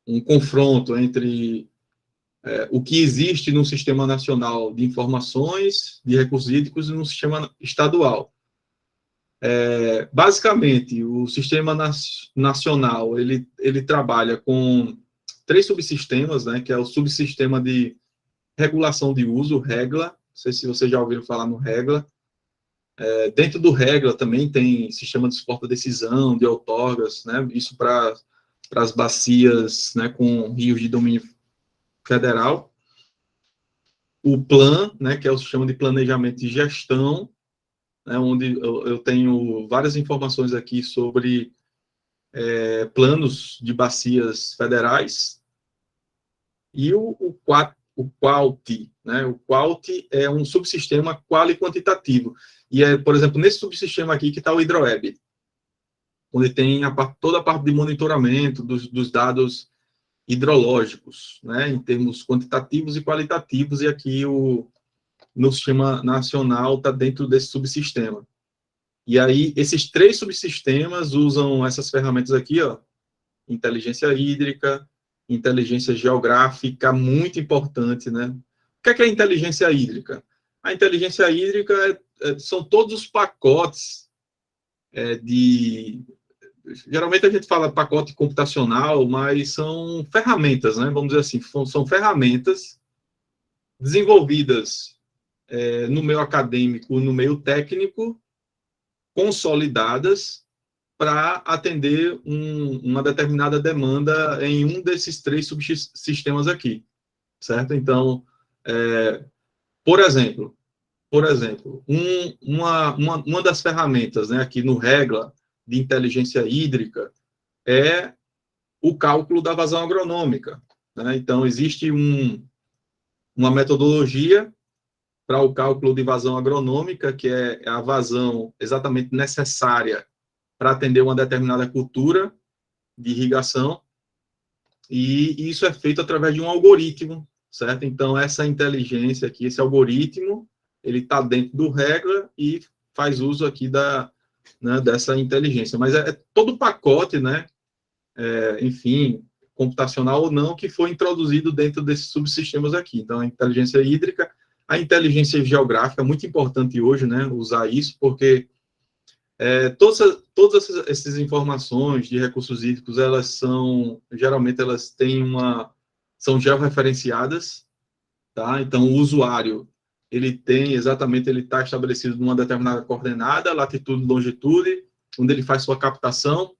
um confronto entre o que existe no Sistema Nacional de Informações de Recursos Hídricos e no Sistema Estadual. Basicamente, o Sistema Nacional, ele trabalha com 3 subsistemas, né, que é o subsistema de regulação de uso, REGLA, não sei se vocês já ouviram falar no REGLA. Dentro do REGLA também tem sistema de suporte à decisão, de outorgas, né, isso para as bacias, né, com rios de domínio federal. O PLAN, né, que é o sistema de planejamento e gestão, né, onde eu tenho várias informações aqui sobre planos de bacias federais. E o QUALT, né? O QUALT é um subsistema quali quantitativo. E por exemplo, nesse subsistema aqui que está o HidroWeb, onde tem toda a parte de monitoramento dos dados hidrológicos, né? Em termos quantitativos e qualitativos, e aqui no sistema nacional está dentro desse subsistema. E aí, esses 3 subsistemas usam essas ferramentas aqui, ó, inteligência hídrica, inteligência geográfica, muito importante, né? O que é a inteligência hídrica? A inteligência hídrica são todos os pacotes geralmente a gente fala pacote computacional, mas são ferramentas, né? Vamos dizer assim, são ferramentas desenvolvidas no meio acadêmico, no meio técnico, consolidadas para atender uma determinada demanda em um desses 3 subsistemas aqui, certo? Então, por exemplo, uma das ferramentas, né, aqui no REGLA de inteligência hídrica é o cálculo da vazão agronômica, né? Então, existe uma metodologia para o cálculo de vazão agronômica, que é a vazão exatamente necessária para atender uma determinada cultura de irrigação, e isso é feito através de um algoritmo, certo? Então, essa inteligência aqui, esse algoritmo, ele está dentro do REGLA e faz uso aqui dessa inteligência. Mas é todo o pacote, né? Enfim, computacional ou não, que foi introduzido dentro desses subsistemas aqui. Então, a inteligência hídrica, a inteligência geográfica, é muito importante hoje, né? Usar isso, porque todas essas informações de recursos hídricos, geralmente elas são georreferenciadas, tá? Então, o usuário, ele está estabelecido numa determinada coordenada, latitude e longitude, onde ele faz sua captação,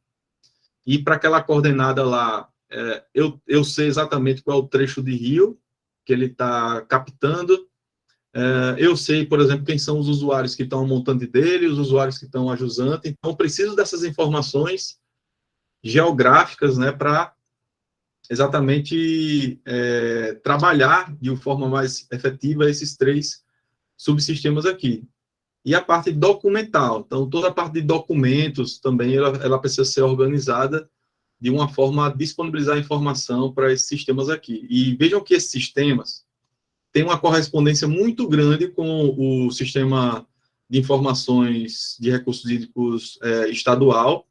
e para aquela coordenada lá, eu sei exatamente qual é o trecho de rio que ele está captando. Eu sei, por exemplo, quem são os usuários que estão ao montante dele, os usuários que estão a jusante. Então, eu preciso dessas informações geográficas, né, para exatamente trabalhar de uma forma mais efetiva esses 3 subsistemas aqui. E a parte documental. Então, toda a parte de documentos também, ela precisa ser organizada de uma forma a disponibilizar informação para esses sistemas aqui. E vejam que esses sistemas tem uma correspondência muito grande com o sistema de informações de recursos hídricos estadual.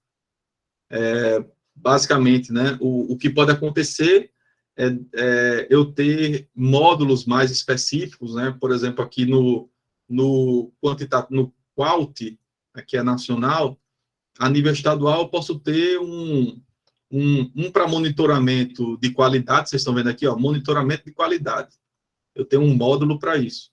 Basicamente, né, o que pode acontecer é eu ter módulos mais específicos, né, por exemplo, aqui no QUALT, aqui é nacional, a nível estadual eu posso ter um para monitoramento de qualidade, vocês estão vendo aqui, ó, monitoramento de qualidade. Eu tenho um módulo para isso.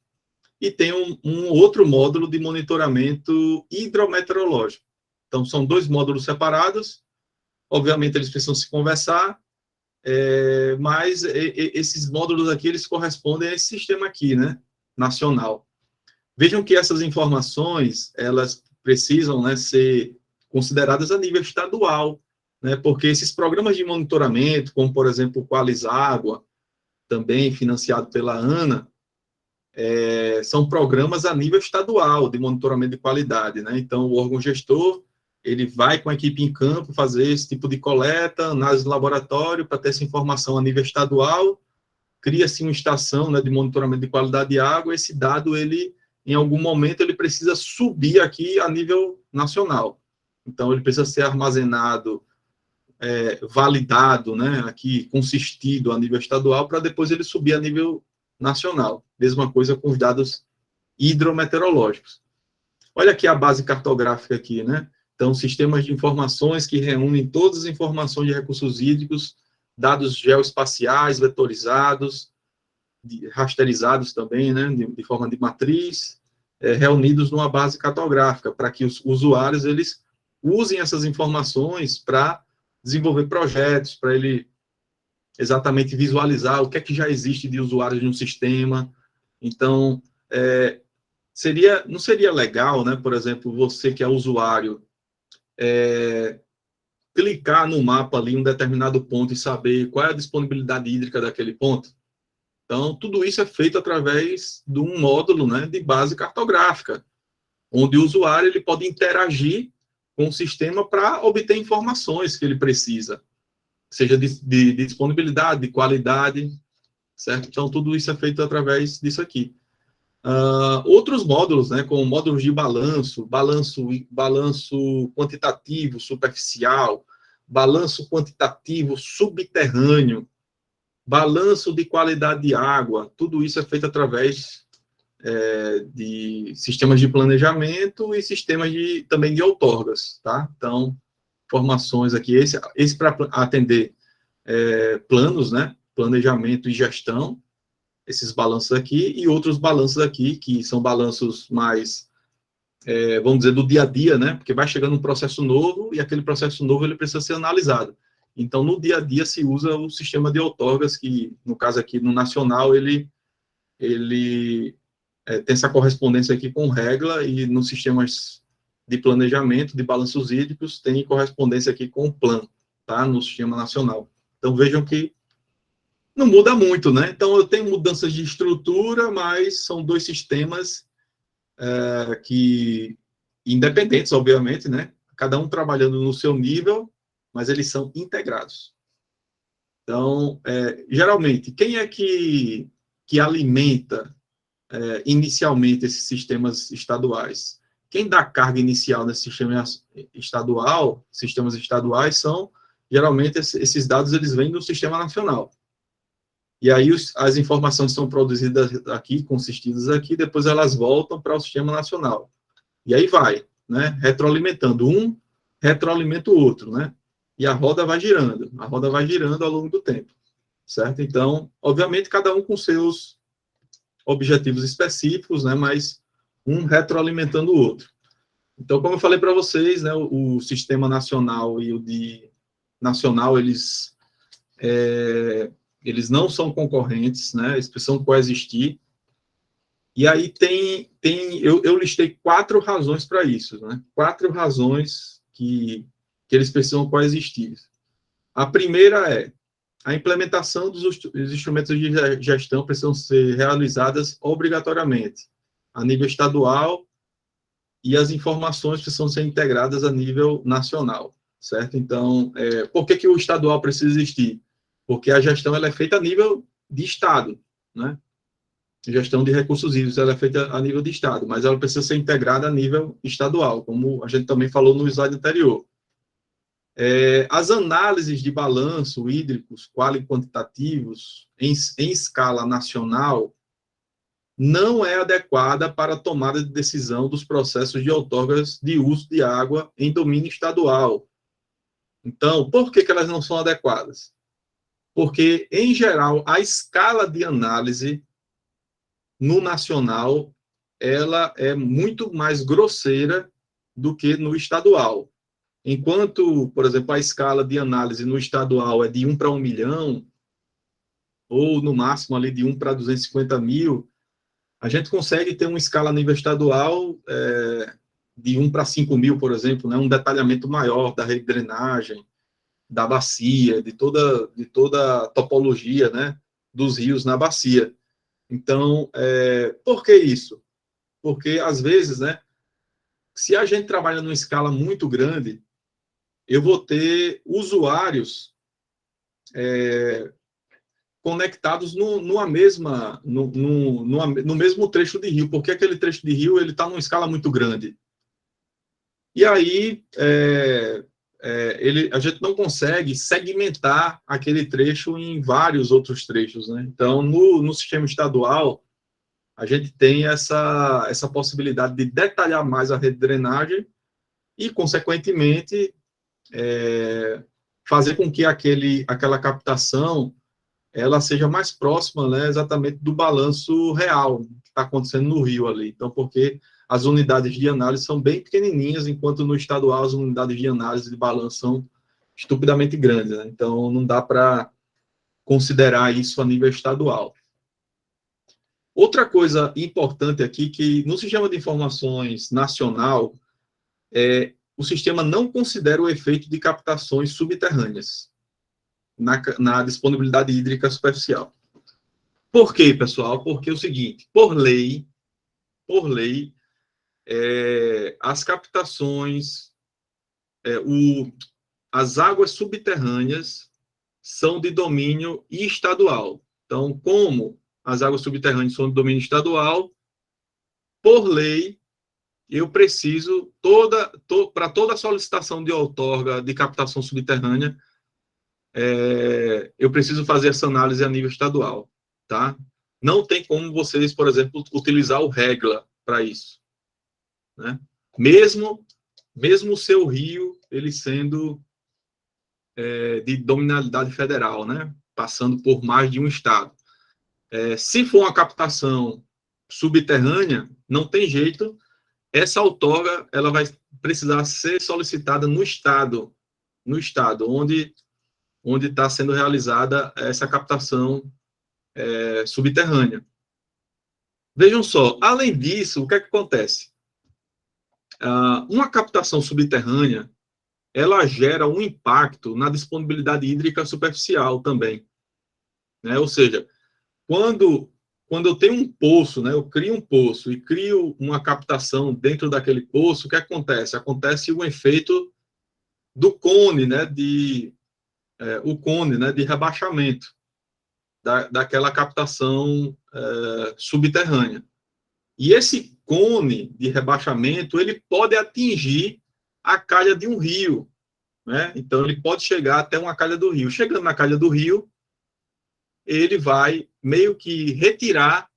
E tem um outro módulo de monitoramento hidrometeorológico. Então, são 2 módulos separados. Obviamente, eles precisam se conversar, mas esses módulos aqui, eles correspondem a esse sistema aqui, né, nacional. Vejam que essas informações, elas precisam, né, ser consideradas a nível estadual, né, porque esses programas de monitoramento, como, por exemplo, o Qualiságua, também financiado pela ANA, são programas a nível estadual de monitoramento de qualidade, né? Então, o órgão gestor, ele vai com a equipe em campo fazer esse tipo de coleta, análise de laboratório, para ter essa informação a nível estadual, cria-se uma estação, né, de monitoramento de qualidade de água, esse dado, ele, em algum momento, ele precisa subir aqui a nível nacional. Então, ele precisa ser armazenado, validado, né, aqui, consistido a nível estadual, para depois ele subir a nível nacional. Mesma coisa com os dados hidrometeorológicos. Olha aqui a base cartográfica aqui, né? Então, sistemas de informações que reúnem todas as informações de recursos hídricos, dados geoespaciais, vetorizados, rasterizados também, né, de forma de matriz, reunidos numa base cartográfica, para que os usuários, eles usem essas informações para desenvolver projetos, para ele exatamente visualizar o que é que já existe de usuários no sistema. Então, não seria legal, né, por exemplo, você que é usuário, clicar no mapa ali em um determinado ponto e saber qual é a disponibilidade hídrica daquele ponto? Então, tudo isso é feito através de um módulo, né, de base cartográfica, onde o usuário ele pode interagir com o sistema para obter informações que ele precisa, seja de disponibilidade, de qualidade, certo? Então, tudo isso é feito através disso aqui. Outros módulos, né, como módulos de balanço quantitativo superficial, balanço quantitativo subterrâneo, balanço de qualidade de água, tudo isso é feito através de sistemas de planejamento e sistemas também de outorgas, tá? Então, informações aqui, esse para atender planos, né, planejamento e gestão, esses balanços aqui, e outros balanços aqui, que são balanços mais, vamos dizer, do dia a dia, né, porque vai chegando um processo novo, e aquele processo novo, ele precisa ser analisado. Então, no dia a dia, se usa o sistema de outorgas, que, no caso aqui, no nacional, ele tem essa correspondência aqui com regla, e nos sistemas de planejamento, de balanços hídricos, tem correspondência aqui com o plano, tá, no sistema nacional. Então, vejam que não muda muito, né? Então, eu tenho mudanças de estrutura, mas são dois sistemas que, independentes, obviamente, né? Cada um trabalhando no seu nível, mas eles são integrados. Então, geralmente, quem é que alimenta inicialmente esses sistemas estaduais? Quem dá carga inicial nesse sistema estadual, sistemas estaduais, são, geralmente, esses dados, eles vêm do sistema nacional. E aí as informações são produzidas aqui, consistidas aqui, depois elas voltam para o sistema nacional. E aí vai, né, retroalimentando. Um retroalimenta o outro, né? E a roda vai girando ao longo do tempo, certo? Então, obviamente, cada um com seus objetivos específicos, né, mas um retroalimentando o outro. Então, como eu falei para vocês, né, o sistema nacional e o de nacional, eles não são concorrentes, né, eles precisam coexistir. E aí eu listei 4 razões para isso, né, 4 razões que eles precisam coexistir. A primeira é a implementação dos instrumentos de gestão precisam ser realizadas obrigatoriamente a nível estadual e as informações precisam ser integradas a nível nacional, certo? Então, por que o estadual precisa existir? Porque a gestão ela é feita a nível de estado, né? A gestão de recursos hídricos ela é feita a nível de estado, mas ela precisa ser integrada a nível estadual, como a gente também falou no slide anterior. As análises de balanço hídricos quali quantitativos em escala nacional não é adequada para a tomada de decisão dos processos de outorgas de uso de água em domínio estadual. Então, por que elas não são adequadas? Porque, em geral, a escala de análise no nacional ela é muito mais grosseira do que no estadual. Enquanto, por exemplo, a escala de análise no estadual é de 1 para 1 milhão, ou no máximo ali de 1 para 250 mil, a gente consegue ter uma escala a nível estadual de 1 para 5 mil, por exemplo, né, um detalhamento maior da rede de drenagem, da bacia, de toda a topologia, né, dos rios na bacia. Então, por que isso? Porque, às vezes, né, se a gente trabalha numa escala muito grande, eu vou ter usuários conectados no mesmo trecho de rio, porque aquele trecho de rio ele está numa escala muito grande. E aí a gente não consegue segmentar aquele trecho em vários outros trechos, né? Então, no sistema estadual, a gente tem essa possibilidade de detalhar mais a rede de drenagem e, consequentemente, fazer com que aquela captação ela seja mais próxima, né, exatamente do balanço real que está acontecendo no rio ali. Então, porque as unidades de análise são bem pequenininhas, enquanto no estadual as unidades de análise de balanço são estupidamente grandes, né? Então, não dá para considerar isso a nível estadual. Outra coisa importante aqui, que no sistema de informações nacional, o sistema não considera o efeito de captações subterrâneas na disponibilidade hídrica superficial. Por quê, pessoal? Porque é o seguinte, por lei, as captações, as águas subterrâneas são de domínio estadual. Então, como as águas subterrâneas são de domínio estadual, por lei, eu preciso, para toda solicitação de outorga de captação subterrânea, eu preciso fazer essa análise a nível estadual, tá? Não tem como vocês, por exemplo, utilizar o REGLA para isso, né? Mesmo o seu rio, ele sendo de dominalidade federal, né? Passando por mais de um estado. Se for uma captação subterrânea, não tem jeito, essa outorga ela vai precisar ser solicitada no estado onde está sendo realizada essa captação subterrânea. Vejam só, além disso, o que é que acontece? Uma captação subterrânea, ela gera um impacto na disponibilidade hídrica superficial também, né? Ou seja, quando eu tenho um poço, né, eu crio um poço e crio uma captação dentro daquele poço, o que acontece? Acontece um efeito do cone, né, o cone, né, de rebaixamento daquela captação subterrânea. E esse cone de rebaixamento, ele pode atingir a calha de um rio, né? Então, ele pode chegar até uma calha do rio. Chegando na calha do rio, ele vai meio que retirar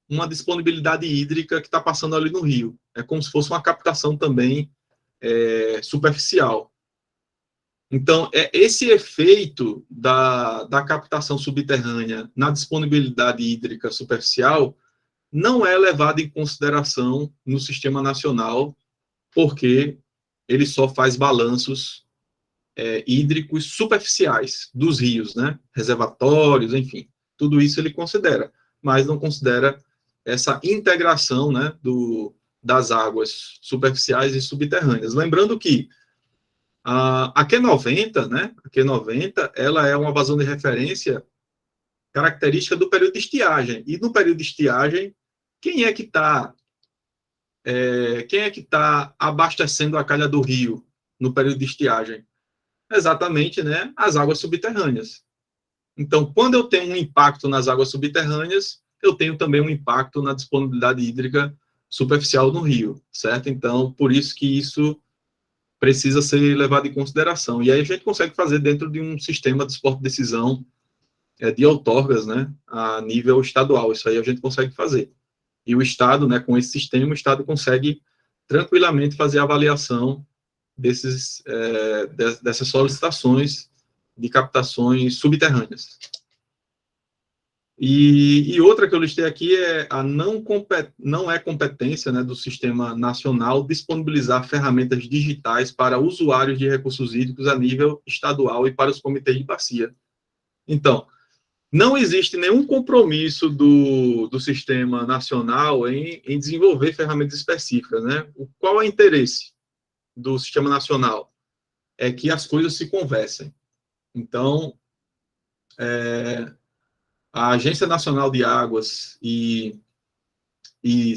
uma disponibilidade hídrica que está passando ali no rio. É como se fosse uma captação também superficial. Então, esse efeito da captação subterrânea na disponibilidade hídrica superficial não é levado em consideração no sistema nacional, porque ele só faz balanços hídricos superficiais dos rios, né? Reservatórios, enfim. Tudo isso ele considera, mas não considera essa integração, né, das águas superficiais e subterrâneas. Lembrando que a Q90, né, a Q90, ela é uma vazão de referência característica do período de estiagem. E no período de estiagem, quem é que está abastecendo a calha do rio no período de estiagem? Exatamente, né, as águas subterrâneas. Então, quando eu tenho um impacto nas águas subterrâneas, eu tenho também um impacto na disponibilidade hídrica superficial no rio, certo? Então, por isso que isso precisa ser levado em consideração. E aí a gente consegue fazer dentro de um sistema de suporte de decisão de outorgas, né, a nível estadual. Isso aí a gente consegue fazer. E o Estado, né, com esse sistema, o Estado consegue tranquilamente fazer a avaliação dessas solicitações de captações subterrâneas. E outra que eu listei aqui é não é competência, né, do Sistema Nacional disponibilizar ferramentas digitais para usuários de recursos hídricos a nível estadual e para os comitês de bacia. Então, não existe nenhum compromisso do Sistema Nacional em desenvolver ferramentas específicas, né? Qual é o interesse do Sistema Nacional? É que as coisas se conversem. Então, a Agência Nacional de Águas e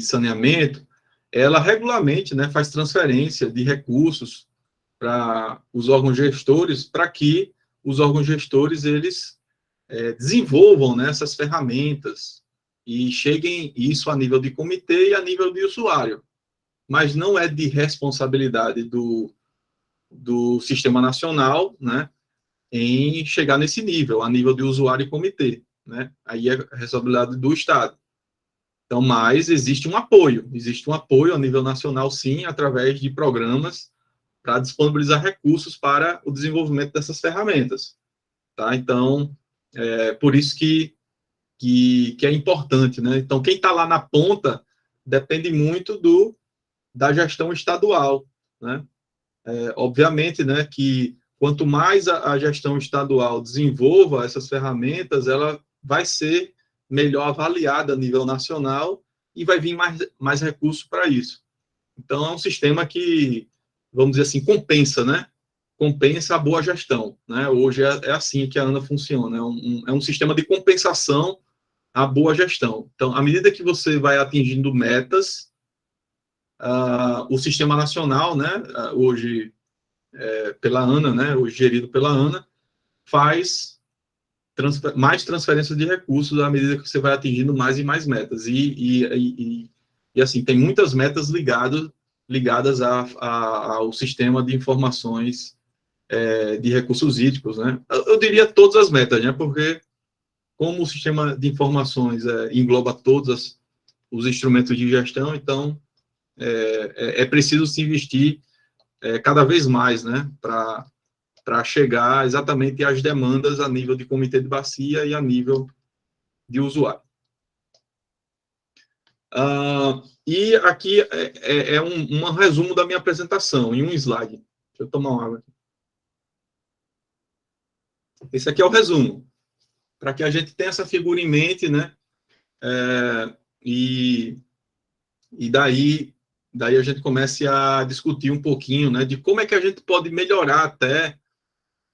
Saneamento, ela regularmente, né, faz transferência de recursos para os órgãos gestores, para que os órgãos gestores, eles desenvolvam, né, essas ferramentas e cheguem isso a nível de comitê e a nível de usuário. Mas não é de responsabilidade do Sistema Nacional, né, em chegar nesse nível, a nível de usuário e comitê, né? Aí é responsabilidade do Estado. Então, mas existe um apoio a nível nacional, sim, através de programas para disponibilizar recursos para o desenvolvimento dessas ferramentas, tá? Então, por isso que é importante, né? Então, quem está lá na ponta depende muito da gestão estadual, né? Obviamente, né, que quanto mais a gestão estadual desenvolva essas ferramentas, ela vai ser melhor avaliada a nível nacional e vai vir mais recursos para isso. Então, é um sistema que, vamos dizer assim, compensa, né? Compensa a boa gestão, né? Hoje é assim que a ANA funciona, é um sistema de compensação à boa gestão. Então, à medida que você vai atingindo metas, o sistema nacional, né, hoje pela ANA, né, hoje gerido pela ANA, faz mais transferência de recursos à medida que você vai atingindo mais e mais metas. E assim, tem muitas metas ligadas ao sistema de informações de recursos hídricos, né? Eu diria todas as metas, né? Porque como o sistema de informações engloba todos os instrumentos de gestão, então é preciso se investir cada vez mais, né? Para chegar exatamente às demandas a nível de comitê de bacia e a nível de usuário. E aqui é um resumo da minha apresentação, em um slide. Deixa eu tomar uma água aqui. Esse aqui é o resumo, para que a gente tenha essa figura em mente, né? E daí a gente comece a discutir um pouquinho, né, de como é que a gente pode melhorar até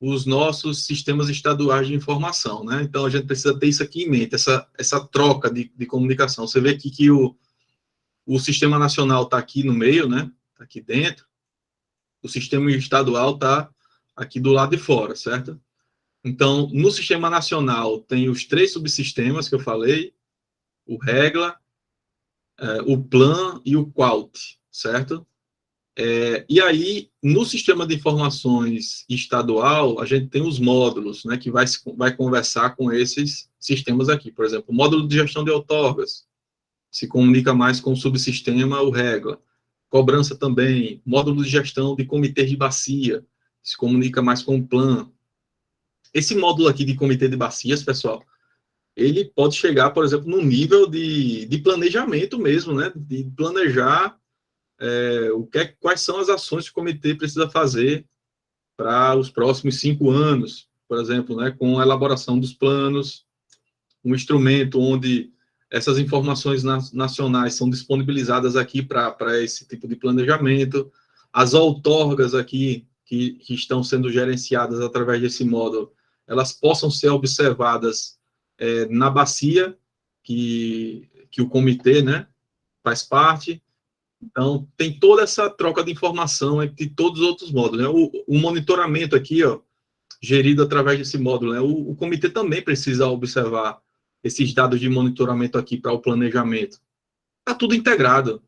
os nossos sistemas estaduais de informação, né? Então, a gente precisa ter isso aqui em mente, essa troca de comunicação. Você vê aqui que o Sistema Nacional está aqui no meio, né? Está aqui dentro. O Sistema Estadual está aqui do lado de fora, certo? Então, no Sistema Nacional, tem os 3 subsistemas que eu falei, o REGLA, o PLAN e o QUALT, certo? E aí, no sistema de informações estadual, a gente tem os módulos, né, que vai conversar com esses sistemas aqui. Por exemplo, o módulo de gestão de outorgas se comunica mais com o subsistema, o REGLA. Cobrança também. Módulo de gestão de comitês de bacia se comunica mais com o PLAN. Esse módulo aqui de comitê de bacias, pessoal, ele pode chegar, por exemplo, no nível de planejamento mesmo, né, de planejar quais são as ações que o comitê precisa fazer para os próximos 5 anos, por exemplo, né, com a elaboração dos planos, um instrumento onde essas informações nacionais são disponibilizadas aqui para esse tipo de planejamento, as outorgas aqui, que estão sendo gerenciadas através desse módulo, elas possam ser observadas na bacia que o comitê, né, faz parte. Então, tem toda essa troca de informação entre todos os outros módulos, né? O monitoramento aqui, ó, gerido através desse módulo, né? O comitê também precisa observar esses dados de monitoramento aqui para o planejamento. Está tudo integrado.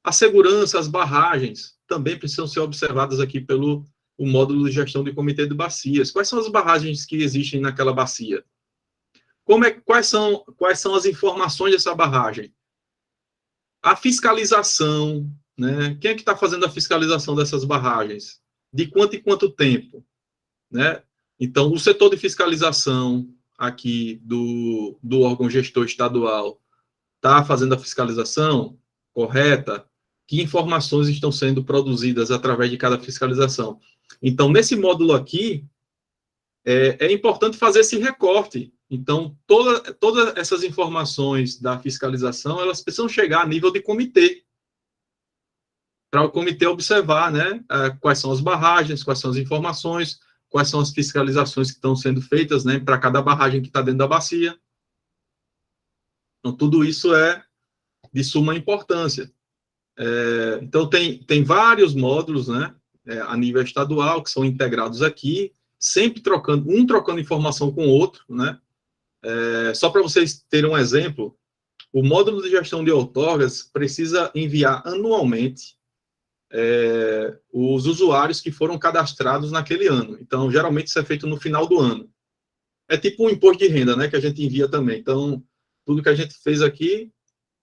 A segurança, as barragens, também precisam ser observadas aqui pelo o módulo de gestão de comitê de bacias. Quais são as barragens que existem naquela bacia? Quais são as informações dessa barragem? A fiscalização, né? Quem é que está fazendo a fiscalização dessas barragens? De quanto em quanto tempo? Né? Então, o setor de fiscalização aqui do órgão gestor estadual está fazendo a fiscalização correta? Que informações estão sendo produzidas através de cada fiscalização? Então, nesse módulo aqui, é importante fazer esse recorte. Então, todas essas informações da fiscalização, elas precisam chegar a nível de comitê, para o comitê observar, né, quais são as barragens, quais são as informações, quais são as fiscalizações que estão sendo feitas, né, para cada barragem que está dentro da bacia. Então, tudo isso é de suma importância. Então, tem vários módulos, né, a nível estadual, que são integrados aqui, sempre trocando informação com o outro, né? Só para vocês terem um exemplo, o módulo de gestão de outorgas precisa enviar anualmente os usuários que foram cadastrados naquele ano. Então, geralmente, isso é feito no final do ano. É tipo um imposto de renda, né, que a gente envia também. Então, tudo que a gente fez aqui,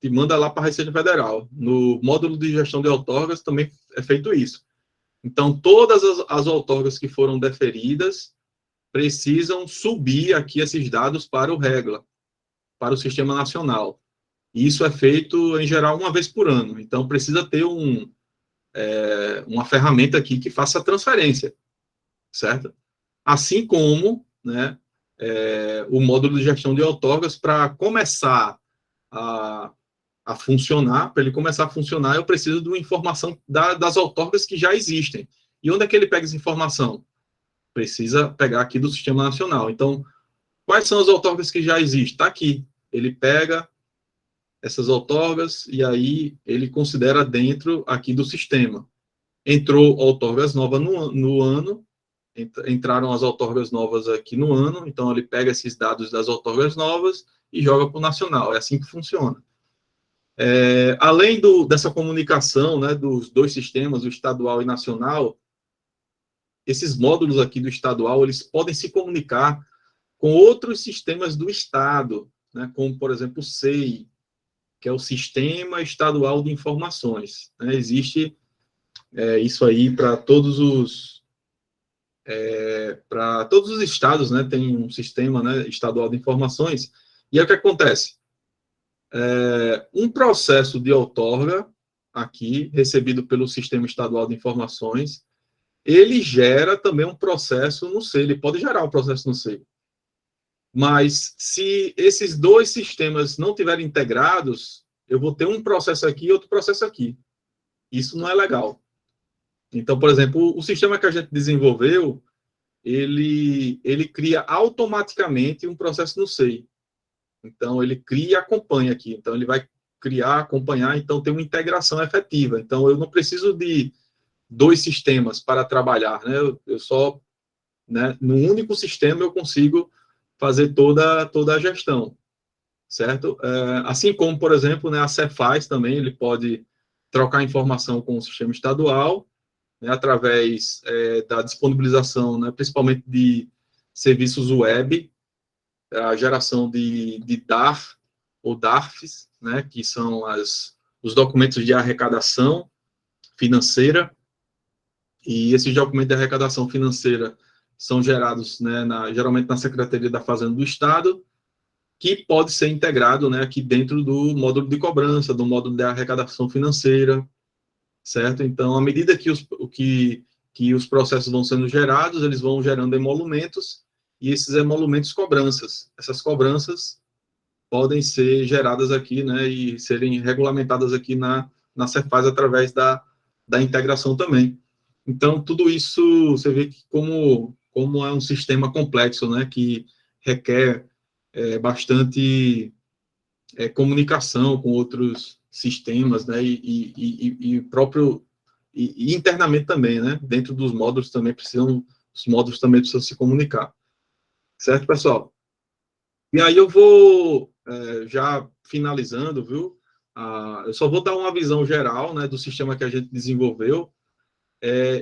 te manda lá para a Receita Federal. No módulo de gestão de outorgas também é feito isso. Então, todas as outorgas que foram deferidas precisam subir aqui esses dados para o REGLA, para o Sistema Nacional. E isso é feito, em geral, uma vez por ano. Então, precisa ter uma ferramenta aqui que faça a transferência, certo? Assim como, né, o módulo de gestão de outorgas, para começar a funcionar, para ele começar a funcionar, eu preciso de uma informação das outorgas que já existem. E onde é que ele pega essa informação? Precisa pegar aqui do Sistema Nacional. Então, quais são as outorgas que já existem? Está aqui. Ele pega essas outorgas e aí ele considera dentro aqui do sistema. Entrou outorgas novas no ano, entraram as outorgas novas aqui no ano, então ele pega esses dados das outorgas novas e joga para o nacional. É assim que funciona. Além dessa comunicação, né, dos dois sistemas, o estadual e nacional, esses módulos aqui do estadual, eles podem se comunicar com outros sistemas do estado, né, como, por exemplo, o SEI, que é o Sistema Estadual de Informações. Né? Existe isso aí para todos os estados, né? Tem um sistema, né, estadual de informações. E aí o que acontece? Um processo de outorga aqui, recebido pelo Sistema Estadual de Informações, ele gera também um processo no SEI, ele pode gerar um processo no SEI. Mas se esses dois sistemas não estiverem integrados, eu vou ter um processo aqui e outro processo aqui. Isso não é legal. Então, por exemplo, o sistema que a gente desenvolveu, ele cria automaticamente um processo no SEI. Então, ele cria e acompanha aqui. Então, ele vai criar, acompanhar, então tem uma integração efetiva. Então, eu não preciso de dois sistemas para trabalhar, né? Eu só, né, no único sistema eu consigo fazer toda a gestão, certo? Assim como, por exemplo, né, a Cefaz também, ele pode trocar informação com o sistema estadual, né, através da disponibilização, né, principalmente de serviços web, a geração de DAR ou DARFs, né, que são os documentos de arrecadação financeira, e esses documentos de arrecadação financeira são gerados, né, geralmente na Secretaria da Fazenda do Estado, que pode ser integrado, né, aqui dentro do módulo de cobrança, do módulo de arrecadação financeira, certo? Então, à medida que os processos vão sendo gerados, eles vão gerando emolumentos, e esses emolumentos cobranças. Essas cobranças podem ser geradas aqui, né, e serem regulamentadas aqui na Cefaz através da integração também. Então, tudo isso, você vê que como é um sistema complexo, né, que requer bastante comunicação com outros sistemas, né, e internamente também, né, dentro dos módulos também os módulos também precisam se comunicar. Certo, pessoal? E aí eu vou já finalizando, viu? Eu só vou dar uma visão geral, né, do sistema que a gente desenvolveu,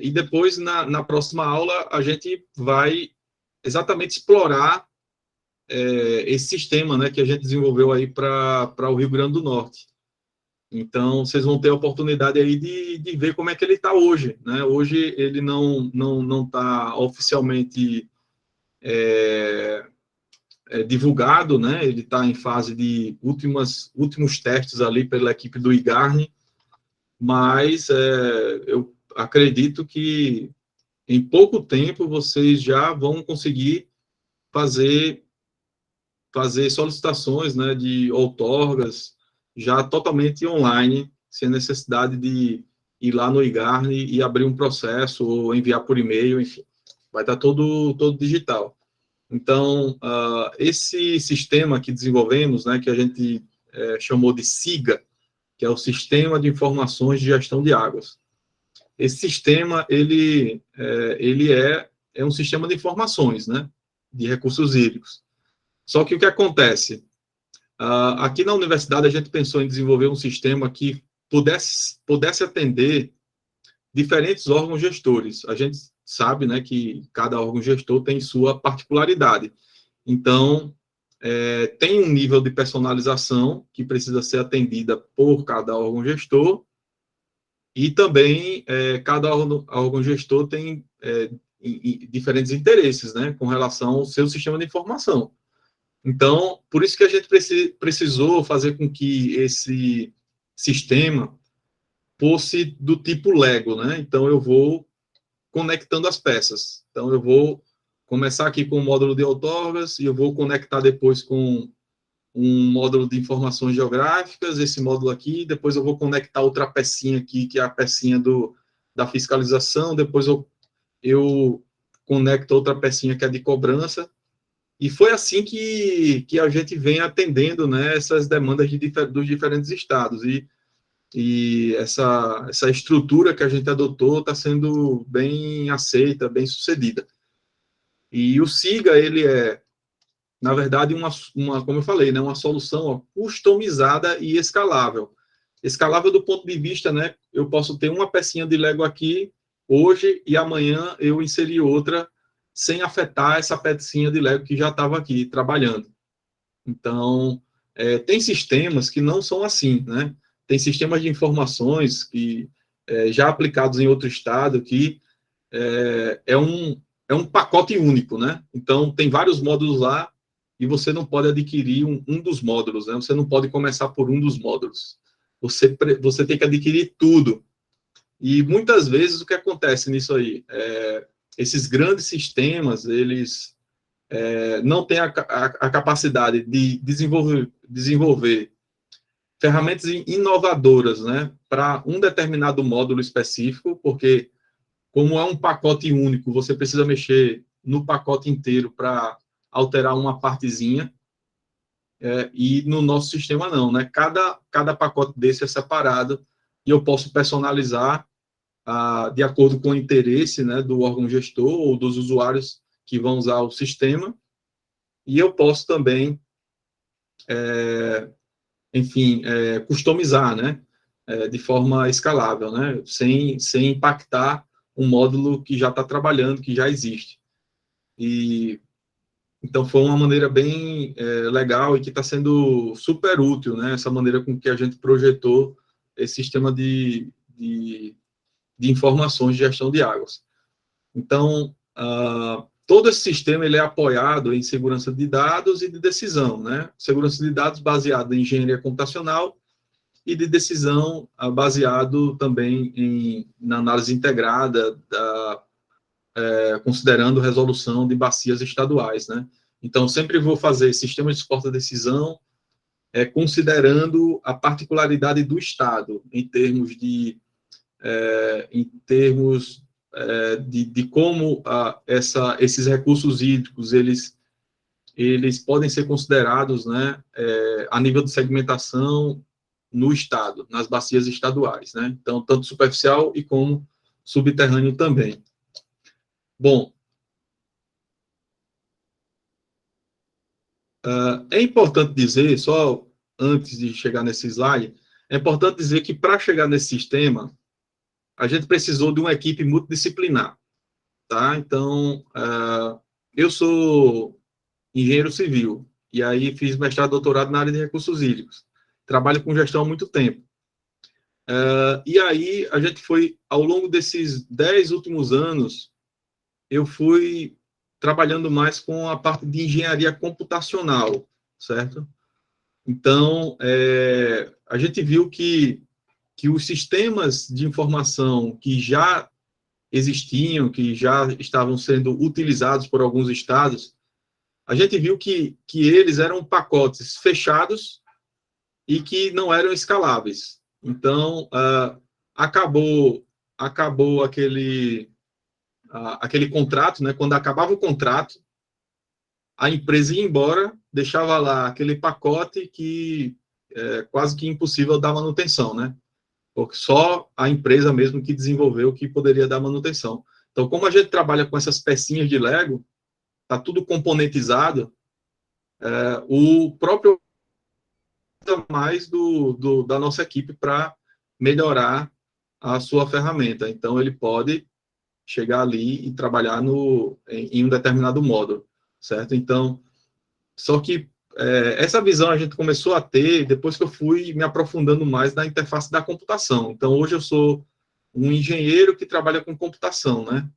e depois, na próxima aula, a gente vai exatamente explorar esse sistema, né, que a gente desenvolveu aí para o Rio Grande do Norte. Então, vocês vão ter a oportunidade aí de ver como é que ele está hoje, né? Hoje ele não está oficialmente divulgado, né? Ele está em fase de últimos testes ali pela equipe do IGARNE, mas eu acredito que em pouco tempo vocês já vão conseguir fazer solicitações, né, de outorgas já totalmente online, sem necessidade de ir lá no IGARNE e abrir um processo ou enviar por e-mail, enfim, vai estar todo digital. Então, esse sistema que desenvolvemos, né, que a gente chamou de SIGA, que é o Sistema de Informações de Gestão de Águas. Esse sistema, ele é um sistema de informações, né, de recursos hídricos. Só que o que acontece? Aqui na universidade, a gente pensou em desenvolver um sistema que pudesse atender diferentes órgãos gestores. A gente sabe, né, que cada órgão gestor tem sua particularidade. Então, tem um nível de personalização que precisa ser atendida por cada órgão gestor, e também cada órgão gestor tem diferentes interesses, né, com relação ao seu sistema de informação. Então, por isso que a gente precisou fazer com que esse sistema fosse do tipo Lego, né? Então, eu vou conectando as peças. Então, eu vou começar aqui com o módulo de outorgas e eu vou conectar depois com um módulo de informações geográficas, esse módulo aqui, depois eu vou conectar outra pecinha aqui, que é a pecinha da fiscalização, depois eu conecto outra pecinha que é de cobrança, e foi assim que a gente vem atendendo, né, essas demandas dos diferentes estados, e essa estrutura que a gente adotou está sendo bem aceita, bem sucedida. E o SIGA, ele na verdade, como eu falei, né, uma solução customizada e escalável. Escalável do ponto de vista, né, eu posso ter uma pecinha de Lego aqui hoje e amanhã eu inserir outra sem afetar essa pecinha de Lego que já estava aqui trabalhando. Então, tem sistemas que não são assim, né? Tem sistemas de informações que já aplicados em outro estado que é um pacote único, né? Então, tem vários módulos lá e você não pode adquirir um dos módulos, né? Você não pode começar por um dos módulos. Você tem que adquirir tudo. E muitas vezes o que acontece nisso aí? Esses grandes sistemas, eles não têm a capacidade de desenvolver ferramentas inovadoras, né? Para um determinado módulo específico, porque como é um pacote único, você precisa mexer no pacote inteiro para alterar uma partezinha, e no nosso sistema não, né? Cada pacote desse é separado e eu posso personalizar de acordo com o interesse, né, do órgão gestor ou dos usuários que vão usar o sistema, e eu posso também, enfim, customizar, né, de forma escalável, né, sem impactar um módulo que já está trabalhando, que já existe. E então foi uma maneira bem legal e que está sendo super útil, né? Essa maneira com que a gente projetou esse sistema de informações de gestão de águas. Então, todo esse sistema ele é apoiado em segurança de dados e de decisão, né? Segurança de dados baseado em engenharia computacional e de decisão baseado também na análise integrada considerando resolução de bacias estaduais, né? Então, sempre vou fazer sistema de suporte à decisão, considerando a particularidade do Estado, em termos de como esses recursos hídricos, eles podem ser considerados, né, a nível de segmentação no Estado, nas bacias estaduais, né? Então, tanto superficial e como subterrâneo também. Bom, é importante dizer, só antes de chegar nesse slide, é importante dizer que para chegar nesse sistema, a gente precisou de uma equipe multidisciplinar, tá? Então, eu sou engenheiro civil, e aí fiz mestrado e doutorado na área de recursos hídricos. Trabalho com gestão há muito tempo. E aí, a gente foi, ao longo desses 10 últimos anos, eu fui trabalhando mais com a parte de engenharia computacional, certo? Então, a gente viu que os sistemas de informação que já existiam, que já estavam sendo utilizados por alguns estados, a gente viu que eles eram pacotes fechados e que não eram escaláveis. Então, acabou aquele contrato, né? Quando acabava o contrato, a empresa ia embora, deixava lá aquele pacote que quase que impossível dar manutenção, né? Porque só a empresa mesmo que desenvolveu que poderia dar manutenção. Então, como a gente trabalha com essas pecinhas de Lego, está tudo componentizado, o próprio mais da nossa equipe para melhorar a sua ferramenta. Então, ele pode chegar ali e trabalhar em um determinado módulo, certo? Então, só que essa visão a gente começou a ter depois que eu fui me aprofundando mais na interface da computação. Então, hoje eu sou um engenheiro que trabalha com computação, né?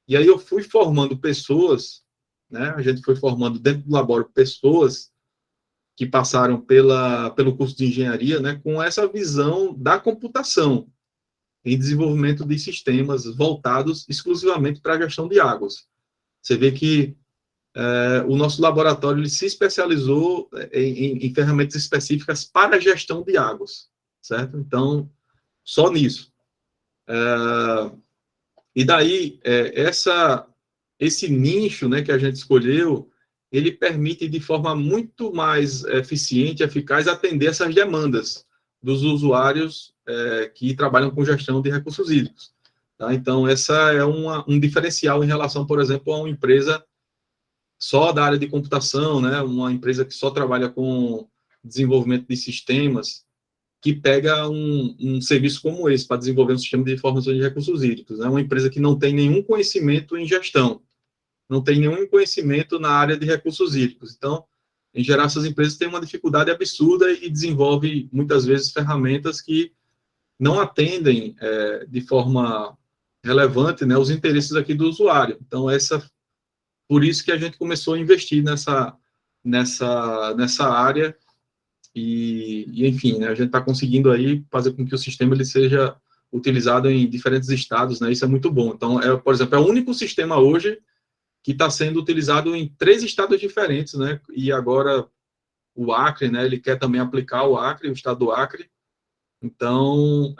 E aí eu fui formando pessoas, né? A gente foi formando dentro do laboratório pessoas que passaram pelo curso de engenharia, né? Com essa visão da computação em desenvolvimento de sistemas voltados exclusivamente para a gestão de águas. Você vê que o nosso laboratório ele se especializou em ferramentas específicas para a gestão de águas, certo? Então, só nisso. E daí, esse nicho, né, que a gente escolheu, ele permite, de forma muito mais eficiente e eficaz, atender essas demandas dos usuários que trabalham com gestão de recursos hídricos. Tá? Então, essa é um diferencial em relação, por exemplo, a uma empresa só da área de computação, né, uma empresa que só trabalha com desenvolvimento de sistemas, que pega um serviço como esse para desenvolver um sistema de informação de recursos hídricos. É, né, uma empresa que não tem nenhum conhecimento em gestão, não tem nenhum conhecimento na área de recursos hídricos. Então, em geral, essas empresas têm uma dificuldade absurda e desenvolvem, muitas vezes, ferramentas que não atendem de forma relevante, né, os interesses aqui do usuário. Então, por isso que a gente começou a investir nessa área e enfim, né, a gente está conseguindo aí fazer com que o sistema ele seja utilizado em diferentes estados, né, isso é muito bom. Então, por exemplo, é o único sistema hoje que está sendo utilizado em 3 estados diferentes, né, e agora o Acre, né, ele quer também aplicar o Acre, o estado do Acre, então,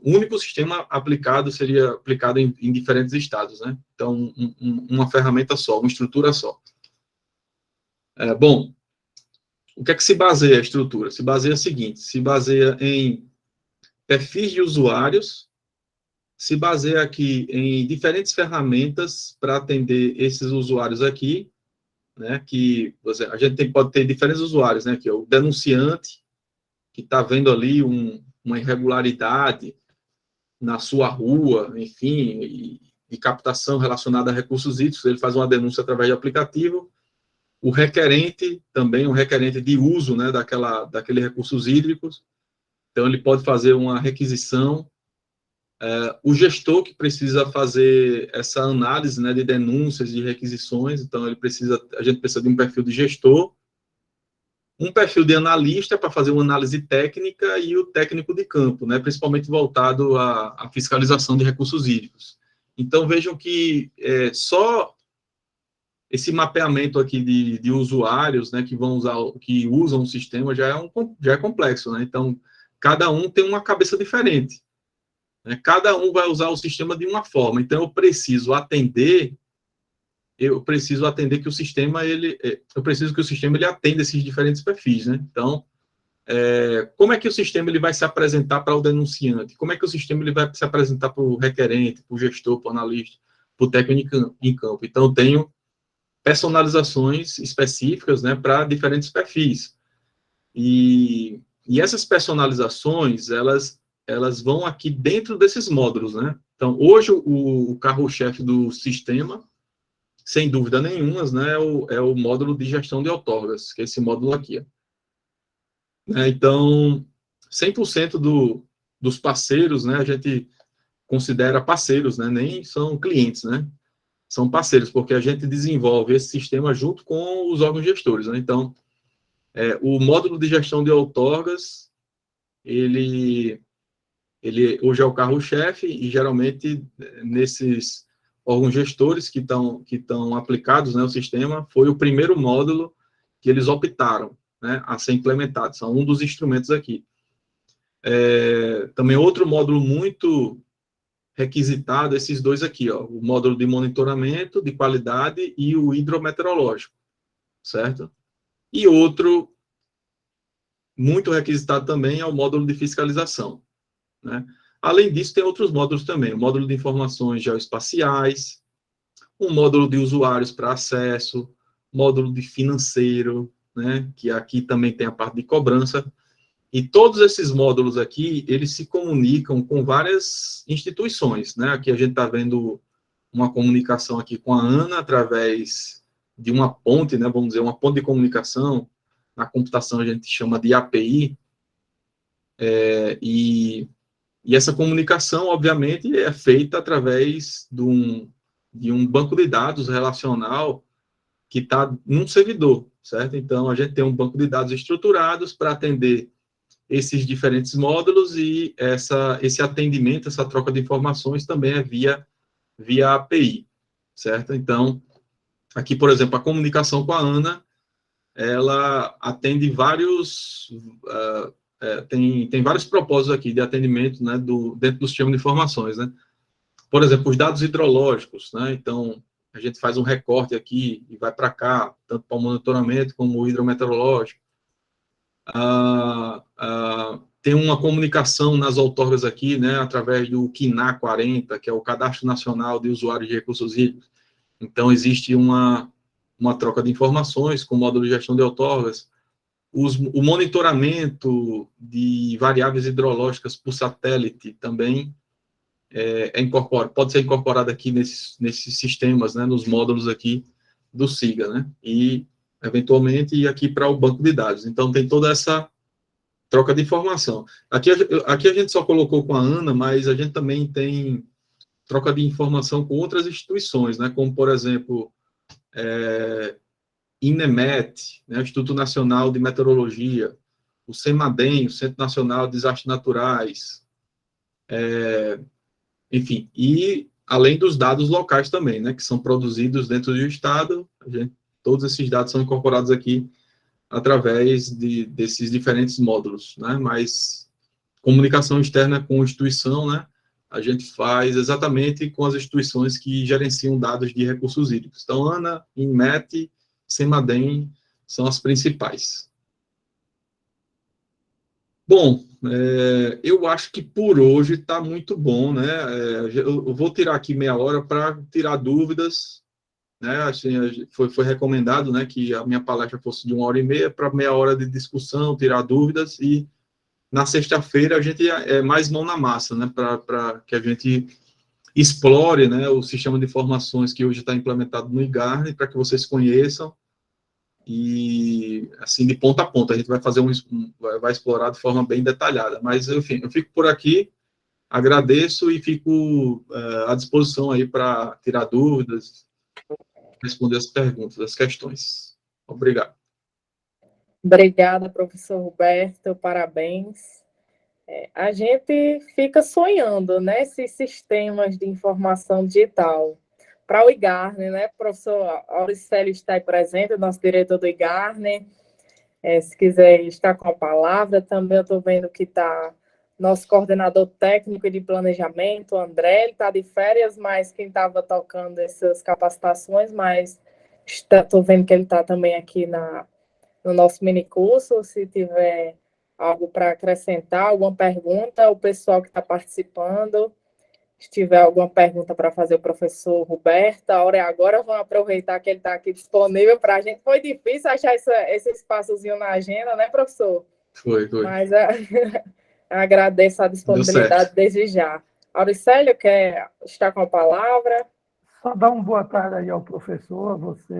o único sistema aplicado seria aplicado em diferentes estados, né? Então, uma ferramenta só, uma estrutura só. Bom, o que é que se baseia a estrutura? Se baseia o seguinte, se baseia em perfis de usuários, se baseia aqui em diferentes ferramentas para atender esses usuários aqui, né? Que a gente pode ter diferentes usuários, né? Que é o denunciante, que está vendo ali uma irregularidade na sua rua, enfim, de captação relacionada a recursos hídricos, ele faz uma denúncia através de aplicativo. O requerente, também um requerente de uso, né, daquele recursos hídricos, então ele pode fazer uma requisição. O gestor que precisa fazer essa análise, né, de denúncias, de requisições, então a gente precisa de um perfil de gestor, um perfil de analista para fazer uma análise técnica e o técnico de campo, né, principalmente voltado à fiscalização de recursos hídricos. Então, vejam que só esse mapeamento aqui de usuários, né, que usam o sistema já é complexo, né? Então, cada um tem uma cabeça diferente, né? Cada um vai usar o sistema de uma forma. Então, eu preciso que o sistema ele atenda esses diferentes perfis, né? Então, como é que o sistema ele vai se apresentar para o denunciante? Como é que o sistema ele vai se apresentar para o requerente, para o gestor, para o analista, para o técnico em campo? Então, eu tenho personalizações específicas, né, para diferentes perfis. E essas personalizações, elas vão aqui dentro desses módulos, né? Então, hoje, o carro-chefe do sistema, sem dúvida nenhuma, né, é o módulo de gestão de outorgas, que é esse módulo aqui. Então, 100% dos parceiros, né, a gente considera parceiros, né, nem são clientes, né? São parceiros, porque a gente desenvolve esse sistema junto com os órgãos gestores, né? Então, o módulo de gestão de outorgas, ele hoje é o carro-chefe, e geralmente nesses órgãos gestores que estão aplicados, né, o sistema, foi o primeiro módulo que eles optaram, né, a ser implementado. São um dos instrumentos aqui. Também outro módulo muito requisitado, esses dois aqui, ó, o módulo de monitoramento de qualidade e o hidrometeorológico, certo? E outro muito requisitado também é o módulo de fiscalização, né? Além disso, tem outros módulos também, o módulo de informações geoespaciais, um módulo de usuários para acesso, módulo de financeiro, né, que aqui também tem a parte de cobrança, e todos esses módulos aqui, eles se comunicam com várias instituições, né? Aqui a gente está vendo uma comunicação aqui com a Ana através de uma ponte, né, vamos dizer, uma ponte de comunicação, na computação a gente chama de API, e essa comunicação, obviamente, é feita através de um banco de dados relacional que está num servidor, certo? Então, a gente tem um banco de dados estruturados para atender esses diferentes módulos e esse atendimento, essa troca de informações também é via API, certo? Então, aqui, por exemplo, a comunicação com a Ana, ela atende vários... tem vários propósitos aqui de atendimento, né, dentro do sistema de informações, né? Por exemplo, os dados hidrológicos, né? Então, a gente faz um recorte aqui e vai para cá, tanto para o monitoramento como o hidrometeorológico. Tem uma comunicação nas outorgas aqui, né, através do CNA 40, que é o Cadastro Nacional de Usuários de Recursos Hídricos. Então, existe uma troca de informações com o módulo de gestão de outorgas. O monitoramento de variáveis hidrológicas por satélite também pode ser incorporado aqui nesses sistemas, né, nos módulos aqui do SIGA, né, e, eventualmente, ir aqui para o banco de dados. Então, tem toda essa troca de informação. Aqui a gente só colocou com a Ana, mas a gente também tem troca de informação com outras instituições, né, como, por exemplo, INEMET, né, o Instituto Nacional de Meteorologia, o CEMADEM, o Centro Nacional de Desastres Naturais, enfim, e além dos dados locais também, né, que são produzidos dentro do Estado, todos esses dados são incorporados aqui através desses diferentes módulos, né, mas comunicação externa com a instituição, né, a gente faz exatamente com as instituições que gerenciam dados de recursos hídricos. Então, ANA, INMET, CEMADEM são as principais. Bom, eu acho que por hoje está muito bom, né? Eu vou tirar aqui meia hora para tirar dúvidas, né? Assim, foi recomendado, né, que a minha palestra fosse de 1h30 para meia hora de discussão, tirar dúvidas, e na sexta-feira a gente é mais mão na massa, né? Para que a gente explore, né, o sistema de informações que hoje está implementado no IGARNE, para que vocês conheçam. E, assim, de ponta a ponta, a gente vai fazer vai explorar de forma bem detalhada. Mas, enfim, eu fico por aqui, agradeço e fico à disposição aí para tirar dúvidas, responder as perguntas, as questões. Obrigado. Obrigada, professor Roberto, parabéns. A gente fica sonhando, né, esses sistemas de informação digital. Para o IGARNE, né, professor Auricélio está aí presente, nosso diretor do IGARNE, se quiser estar com a palavra, também eu estou vendo que está nosso coordenador técnico e de planejamento, o André, ele está de férias, mas quem estava tocando essas capacitações, mas estou vendo que ele está também aqui no nosso minicurso, se tiver algo para acrescentar, alguma pergunta, o pessoal que está participando, se tiver alguma pergunta para fazer o professor Roberto, a hora é agora, vamos aproveitar que ele está aqui disponível para a gente. Foi difícil achar esse espaçozinho na agenda, né, professor? Foi. Mas agradeço a disponibilidade desde já. Auricélio, quer estar com a palavra? Só dar uma boa tarde aí ao professor, a você,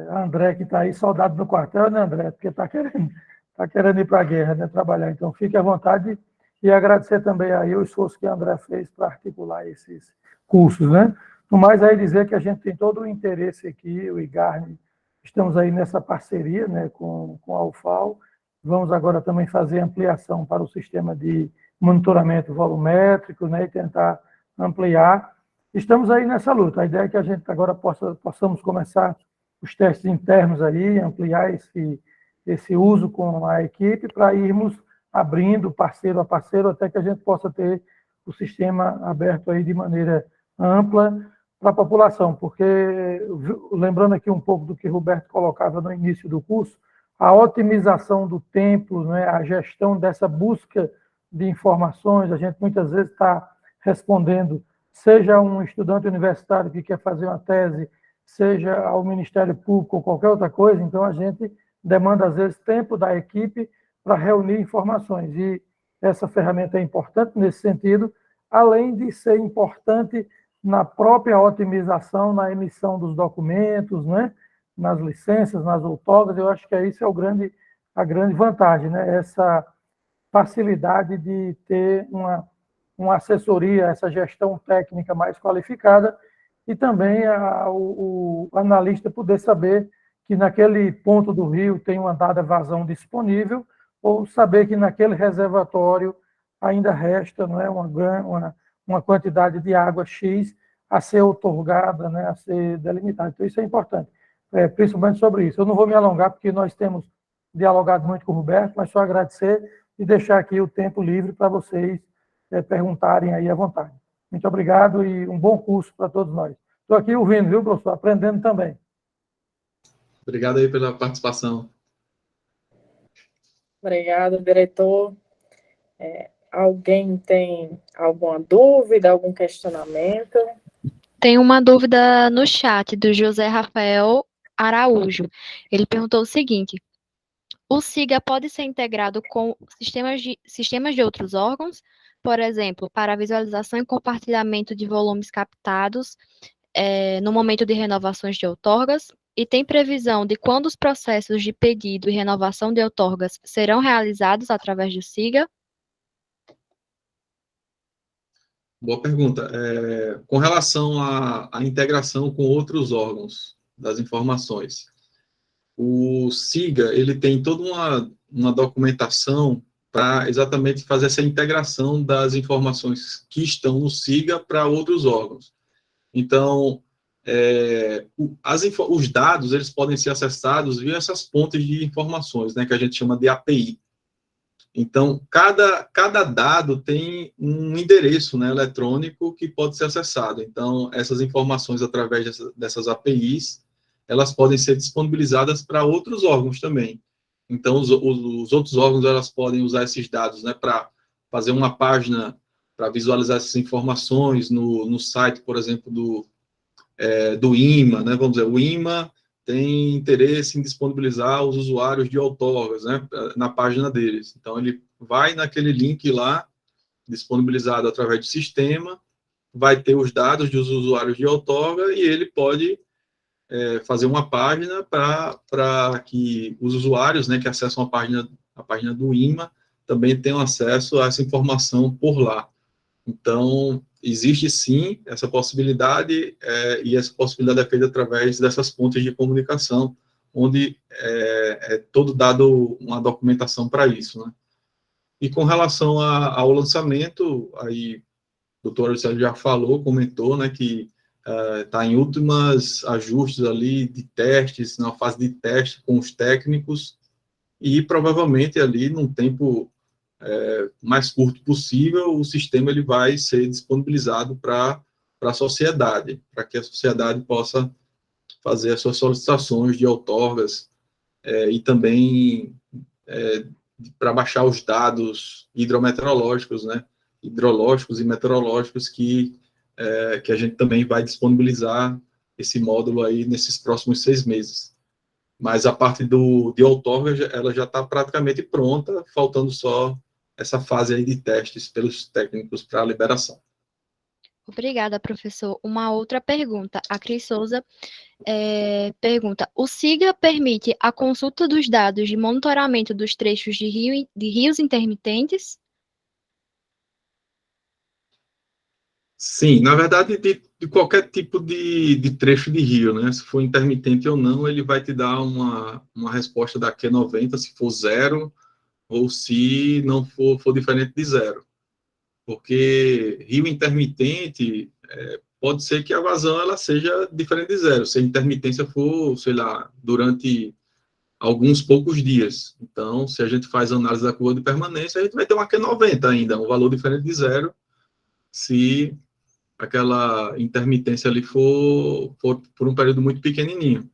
a André, que está aí, soldado no quartel, né, André? Porque está querendo ir para a guerra, né, trabalhar. Então, fique à vontade e agradecer também aí o esforço que a André fez para articular esses cursos, né? No mais, aí dizer que a gente tem todo o interesse aqui, o IGARNE, estamos aí nessa parceria, né, com a UFAL. Vamos agora também fazer ampliação para o sistema de monitoramento volumétrico, né, e tentar ampliar. Estamos aí nessa luta. A ideia é que a gente agora possamos começar os testes internos aí, ampliar esse uso com a equipe para irmos abrindo parceiro a parceiro até que a gente possa ter o sistema aberto aí de maneira ampla para a população, porque, lembrando aqui um pouco do que o Roberto colocava no início do curso, a otimização do tempo, né, a gestão dessa busca de informações. A gente muitas vezes está respondendo, seja um estudante universitário que quer fazer uma tese, seja ao Ministério Público ou qualquer outra coisa, então a gente demanda, às vezes, tempo da equipe para reunir informações. E essa ferramenta é importante nesse sentido, além de ser importante na própria otimização, na emissão dos documentos, né? Nas licenças, nas outorgas. Eu acho que isso é a grande vantagem, né? Essa facilidade de ter uma assessoria, essa gestão técnica mais qualificada, e também o analista poder saber que naquele ponto do rio tem uma dada vazão disponível, ou saber que naquele reservatório ainda resta, não é, uma quantidade de água X a ser outorgada, né, a ser delimitada. Então, isso é importante, principalmente sobre isso. Eu não vou me alongar, porque nós temos dialogado muito com o Roberto, mas só agradecer e deixar aqui o tempo livre para vocês perguntarem aí à vontade. Muito obrigado e um bom curso para todos nós. Estou aqui ouvindo, viu, professor? Aprendendo também. Obrigado aí pela participação. Obrigado, diretor. Alguém tem alguma dúvida, algum questionamento? Tem uma dúvida no chat do José Rafael Araújo. Ele perguntou o seguinte: o SIGA pode ser integrado com sistemas de outros órgãos, por exemplo, para visualização e compartilhamento de volumes captados no momento de renovações de outorgas? E tem previsão de quando os processos de pedido e renovação de outorgas serão realizados através do SIGA? Boa pergunta. Com relação à integração com outros órgãos das informações, o SIGA ele tem toda uma documentação para exatamente fazer essa integração das informações que estão no SIGA para outros órgãos. Então, os dados eles podem ser acessados via essas pontes de informações, né, que a gente chama de API. Então, cada dado tem um endereço, né, eletrônico que pode ser acessado. Então, essas informações, através dessas APIs, elas podem ser disponibilizadas para outros órgãos também. Então, os outros órgãos elas podem usar esses dados, né, para fazer uma página para visualizar essas informações no site, por exemplo, do IMA, né, vamos dizer, o IMA tem interesse em disponibilizar os usuários de outorgas, né, na página deles. Então, ele vai naquele link lá, disponibilizado através do sistema, vai ter os dados dos usuários de outorga e ele pode fazer uma página para que os usuários, né, que acessam a página do IMA também tenham acesso a essa informação por lá. Então, existe sim essa possibilidade, e essa possibilidade é feita através dessas pontes de comunicação, onde é todo dado uma documentação para isso, né? E com relação ao lançamento, aí o doutor Arcélio já falou, comentou, né, que está em últimos ajustes ali de testes, na fase de teste com os técnicos, e provavelmente ali num tempo mais curto possível, o sistema ele vai ser disponibilizado para a sociedade, para que a sociedade possa fazer as suas solicitações de outorgas e também para baixar os dados hidrometeorológicos, né, hidrológicos e meteorológicos que a gente também vai disponibilizar esse módulo aí nesses próximos 6 meses. Mas a parte de outorga, ela já está praticamente pronta, faltando só essa fase aí de testes pelos técnicos para a liberação. Obrigada, professor. Uma outra pergunta. A Cris Souza pergunta: o SIGA permite a consulta dos dados de monitoramento dos trechos de rios intermitentes? Sim, na verdade, de qualquer tipo de trecho de rio, né? Se for intermitente ou não, ele vai te dar uma resposta da Q90, se for 0, ou se não for diferente de 0. Porque rio intermitente, pode ser que a vazão ela seja diferente de 0, se a intermitência for, sei lá, durante alguns poucos dias. Então, se a gente faz análise da curva de permanência, a gente vai ter uma Q90 ainda, um valor diferente de 0, se aquela intermitência ali for por um período muito pequenininho.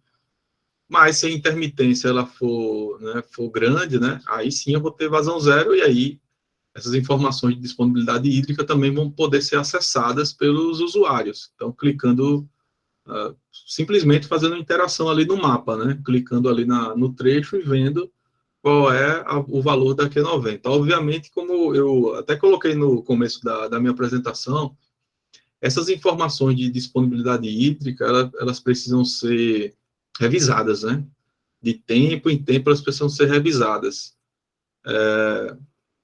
mas se a intermitência ela for, né, for grande, né, aí sim eu vou ter vazão zero, e aí essas informações de disponibilidade hídrica também vão poder ser acessadas pelos usuários. Então, clicando, simplesmente fazendo interação ali no mapa, né, clicando ali no trecho e vendo qual é o valor da Q90. Obviamente, como eu até coloquei no começo da minha apresentação, essas informações de disponibilidade hídrica, elas precisam ser revisadas, né? De tempo em tempo, elas precisam ser revisadas.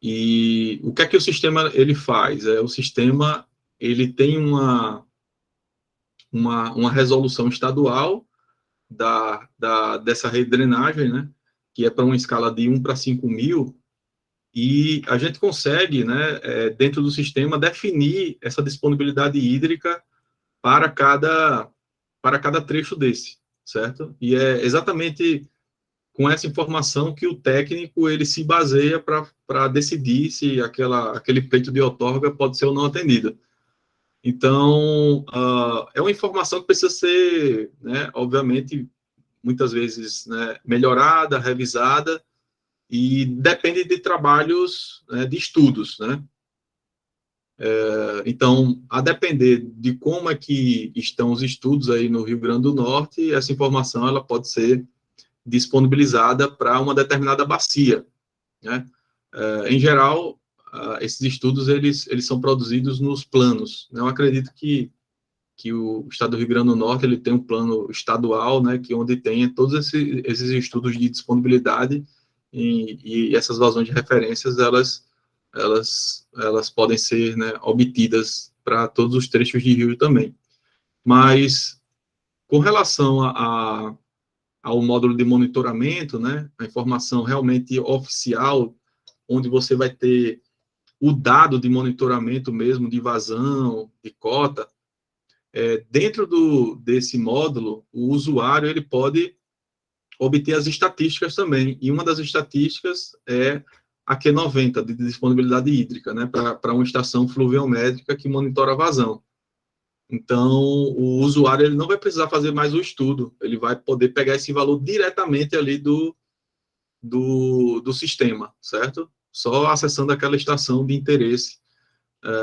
E o que é que o sistema ele faz? O sistema ele tem uma resolução estadual dessa rede de drenagem, né? Que é para uma escala de 1 para 5.000, e a gente consegue, né, dentro do sistema, definir essa disponibilidade hídrica para cada trecho desse, certo? E é exatamente com essa informação que o técnico ele se baseia para decidir se aquele pleito de outorga pode ser ou não atendido. Então, é uma informação que precisa ser, né, obviamente, muitas vezes, né, melhorada, revisada, e depende de trabalhos, né, de estudos, né? Então, a depender de como é que estão os estudos aí no Rio Grande do Norte, essa informação ela pode ser disponibilizada para uma determinada bacia, né? Em geral, esses estudos eles são produzidos nos planos. Eu acredito que o Estado do Rio Grande do Norte ele tem um plano estadual, né, que onde tem todos esses estudos de disponibilidade, e essas vazões de referências elas podem ser, né, obtidas para todos os trechos de rio também. Mas com relação ao módulo de monitoramento, né, a informação realmente oficial, onde você vai ter o dado de monitoramento mesmo, de vazão, de cota, dentro desse módulo, o usuário ele pode obter as estatísticas também, e uma das estatísticas é a Q90, de disponibilidade hídrica, né, para uma estação fluviométrica que monitora a vazão. Então, o usuário ele não vai precisar fazer mais o estudo, ele vai poder pegar esse valor diretamente ali do sistema, certo? Só acessando aquela estação de interesse.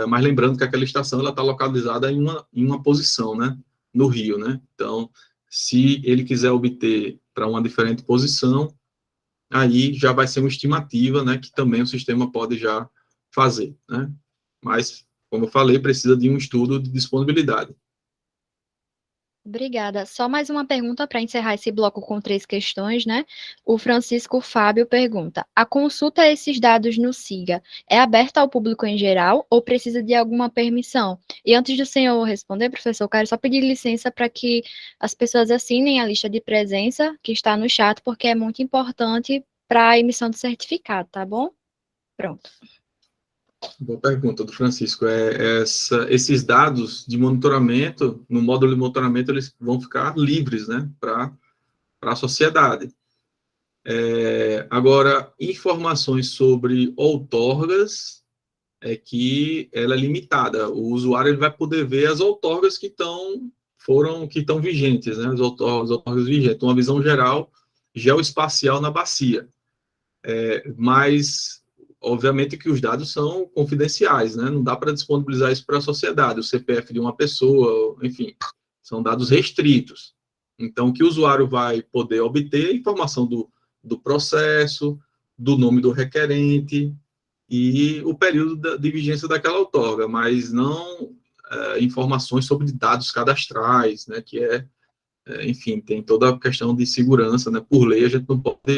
Mas lembrando que aquela estação ela está localizada em uma posição, né, no rio, né? Então, se ele quiser obter para uma diferente posição, aí já vai ser uma estimativa, né, que também o sistema pode já fazer, né? Mas, como eu falei, precisa de um estudo de disponibilidade. Obrigada. Só mais uma pergunta para encerrar esse bloco com 3 questões, né? O Francisco Fábio pergunta: a consulta a esses dados no SIGA é aberta ao público em geral ou precisa de alguma permissão? E antes do senhor responder, professor, eu quero só pedir licença para que as pessoas assinem a lista de presença que está no chat, porque é muito importante para a emissão do certificado, tá bom? Pronto. Boa pergunta do Francisco. Esses dados de monitoramento, no módulo de monitoramento, eles vão ficar livres, né, para a sociedade. Agora, informações sobre outorgas é que ela é limitada. O usuário ele vai poder ver as outorgas que estão vigentes, né, as outorgas vigentes, uma visão geral geoespacial na bacia. Mas, obviamente, que os dados são confidenciais, né? Não dá para disponibilizar isso para a sociedade, o CPF de uma pessoa, enfim, são dados restritos. Então, o que o usuário vai poder obter é informação do processo, do nome do requerente e o período de vigência daquela outorga, mas não informações sobre dados cadastrais, né? Que enfim, tem toda a questão de segurança, né? Por lei, a gente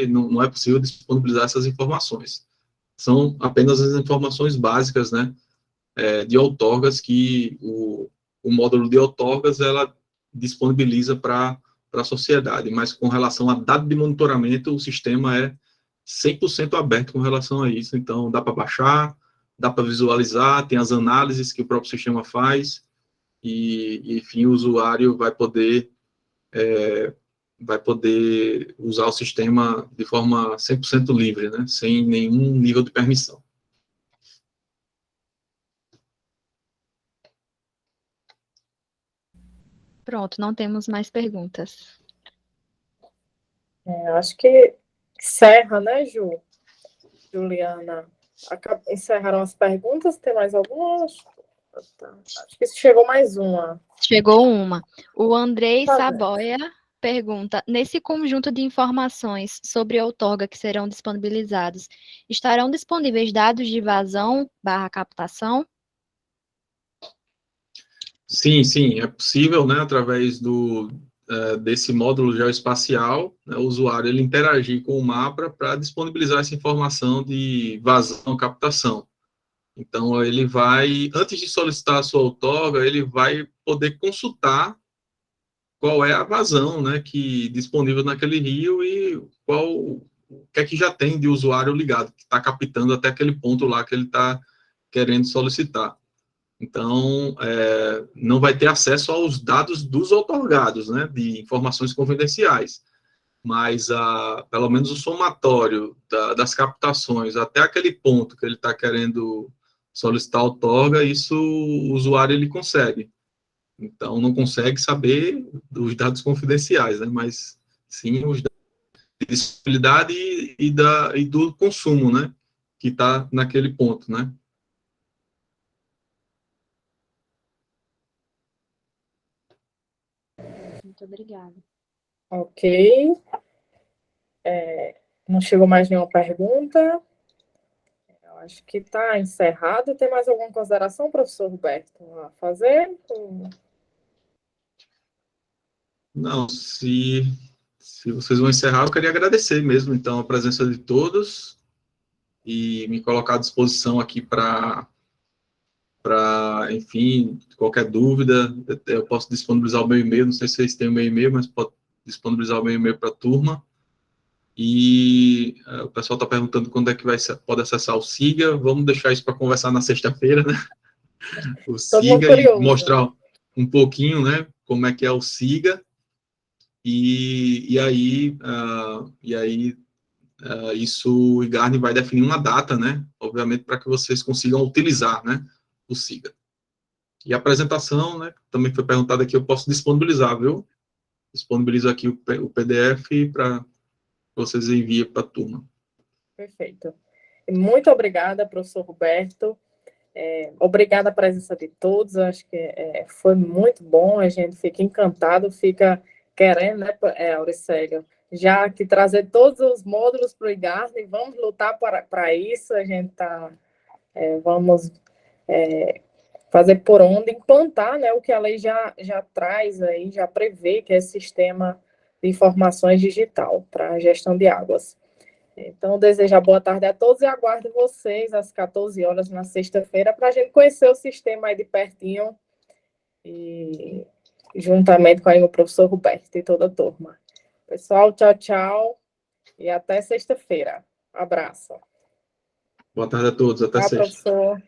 não é possível disponibilizar essas informações. São apenas as informações básicas, né? De outorgas que o módulo de outorgas, ela disponibiliza para a sociedade, mas com relação a dado de monitoramento, o sistema é 100% aberto com relação a isso, então dá para baixar, dá para visualizar, tem as análises que o próprio sistema faz, e enfim, o usuário vai poder usar o sistema de forma 100% livre, né? Sem nenhum nível de permissão. Pronto, não temos mais perguntas. Acho que encerra, né, Juliana? Encerraram as perguntas, tem mais algumas? Acho que chegou mais uma. Chegou uma. O Andrei Tá bem. Saboia pergunta: nesse conjunto de informações sobre a outorga que serão disponibilizados, estarão disponíveis dados de vazão/captação? Sim, sim, é possível, né, através desse módulo geoespacial, né, o usuário ele interagir com o mapa para disponibilizar essa informação de vazão, captação. Então, ele vai, antes de solicitar a sua outorga, ele vai poder consultar qual é a vazão, né, que disponível naquele rio e o que é que já tem de usuário ligado, que está captando até aquele ponto lá que ele está querendo solicitar. Então, não vai ter acesso aos dados dos outorgados, né, de informações confidenciais, mas pelo menos o somatório das captações até aquele ponto que ele está querendo solicitar a outorga, isso o usuário ele consegue. Então, não consegue saber dos dados confidenciais, né, mas sim os dados de disponibilidade e do consumo, né, que está naquele ponto, né. Muito obrigada. Ok. Não chegou mais nenhuma pergunta. Eu acho que está encerrado. Tem mais alguma consideração, professor Roberto, a fazer? Não, se vocês vão encerrar, eu queria agradecer mesmo, então, a presença de todos e me colocar à disposição aqui enfim, qualquer dúvida, eu posso disponibilizar o meu e-mail, não sei se vocês têm o meu e-mail, mas posso disponibilizar o meu e-mail para a turma. E o pessoal está perguntando quando é que pode acessar o SIGA, vamos deixar isso para conversar na sexta-feira, né? O Todo mundo SIGA e curioso. mostrar um pouquinho, né, como é que é o SIGA, e aí isso o IGARNE vai definir uma data, né? Obviamente, para que vocês consigam utilizar, né? O SIGA. E a apresentação, né? Também foi perguntado aqui, eu posso disponibilizar, viu? Disponibilizo aqui o PDF para vocês enviem para a turma. Perfeito. Muito obrigada, professor Roberto. Obrigada a presença de todos. Acho que foi muito bom. A gente fica encantado, fica querendo, né, Auricélio, já que trazer todos os módulos para o IGARNE, vamos lutar para isso. A gente vamos fazer por onde implantar, né, o que a lei já traz aí, já prevê, que é esse sistema de informações digital para a gestão de águas. Então, desejo boa tarde a todos e aguardo vocês às 14 horas na sexta-feira para a gente conhecer o sistema aí de pertinho e juntamente com aí o professor Roberto e toda a turma. Pessoal, tchau, tchau e até sexta-feira. Abraço. Boa tarde a todos, até Tchau, sexta. professor.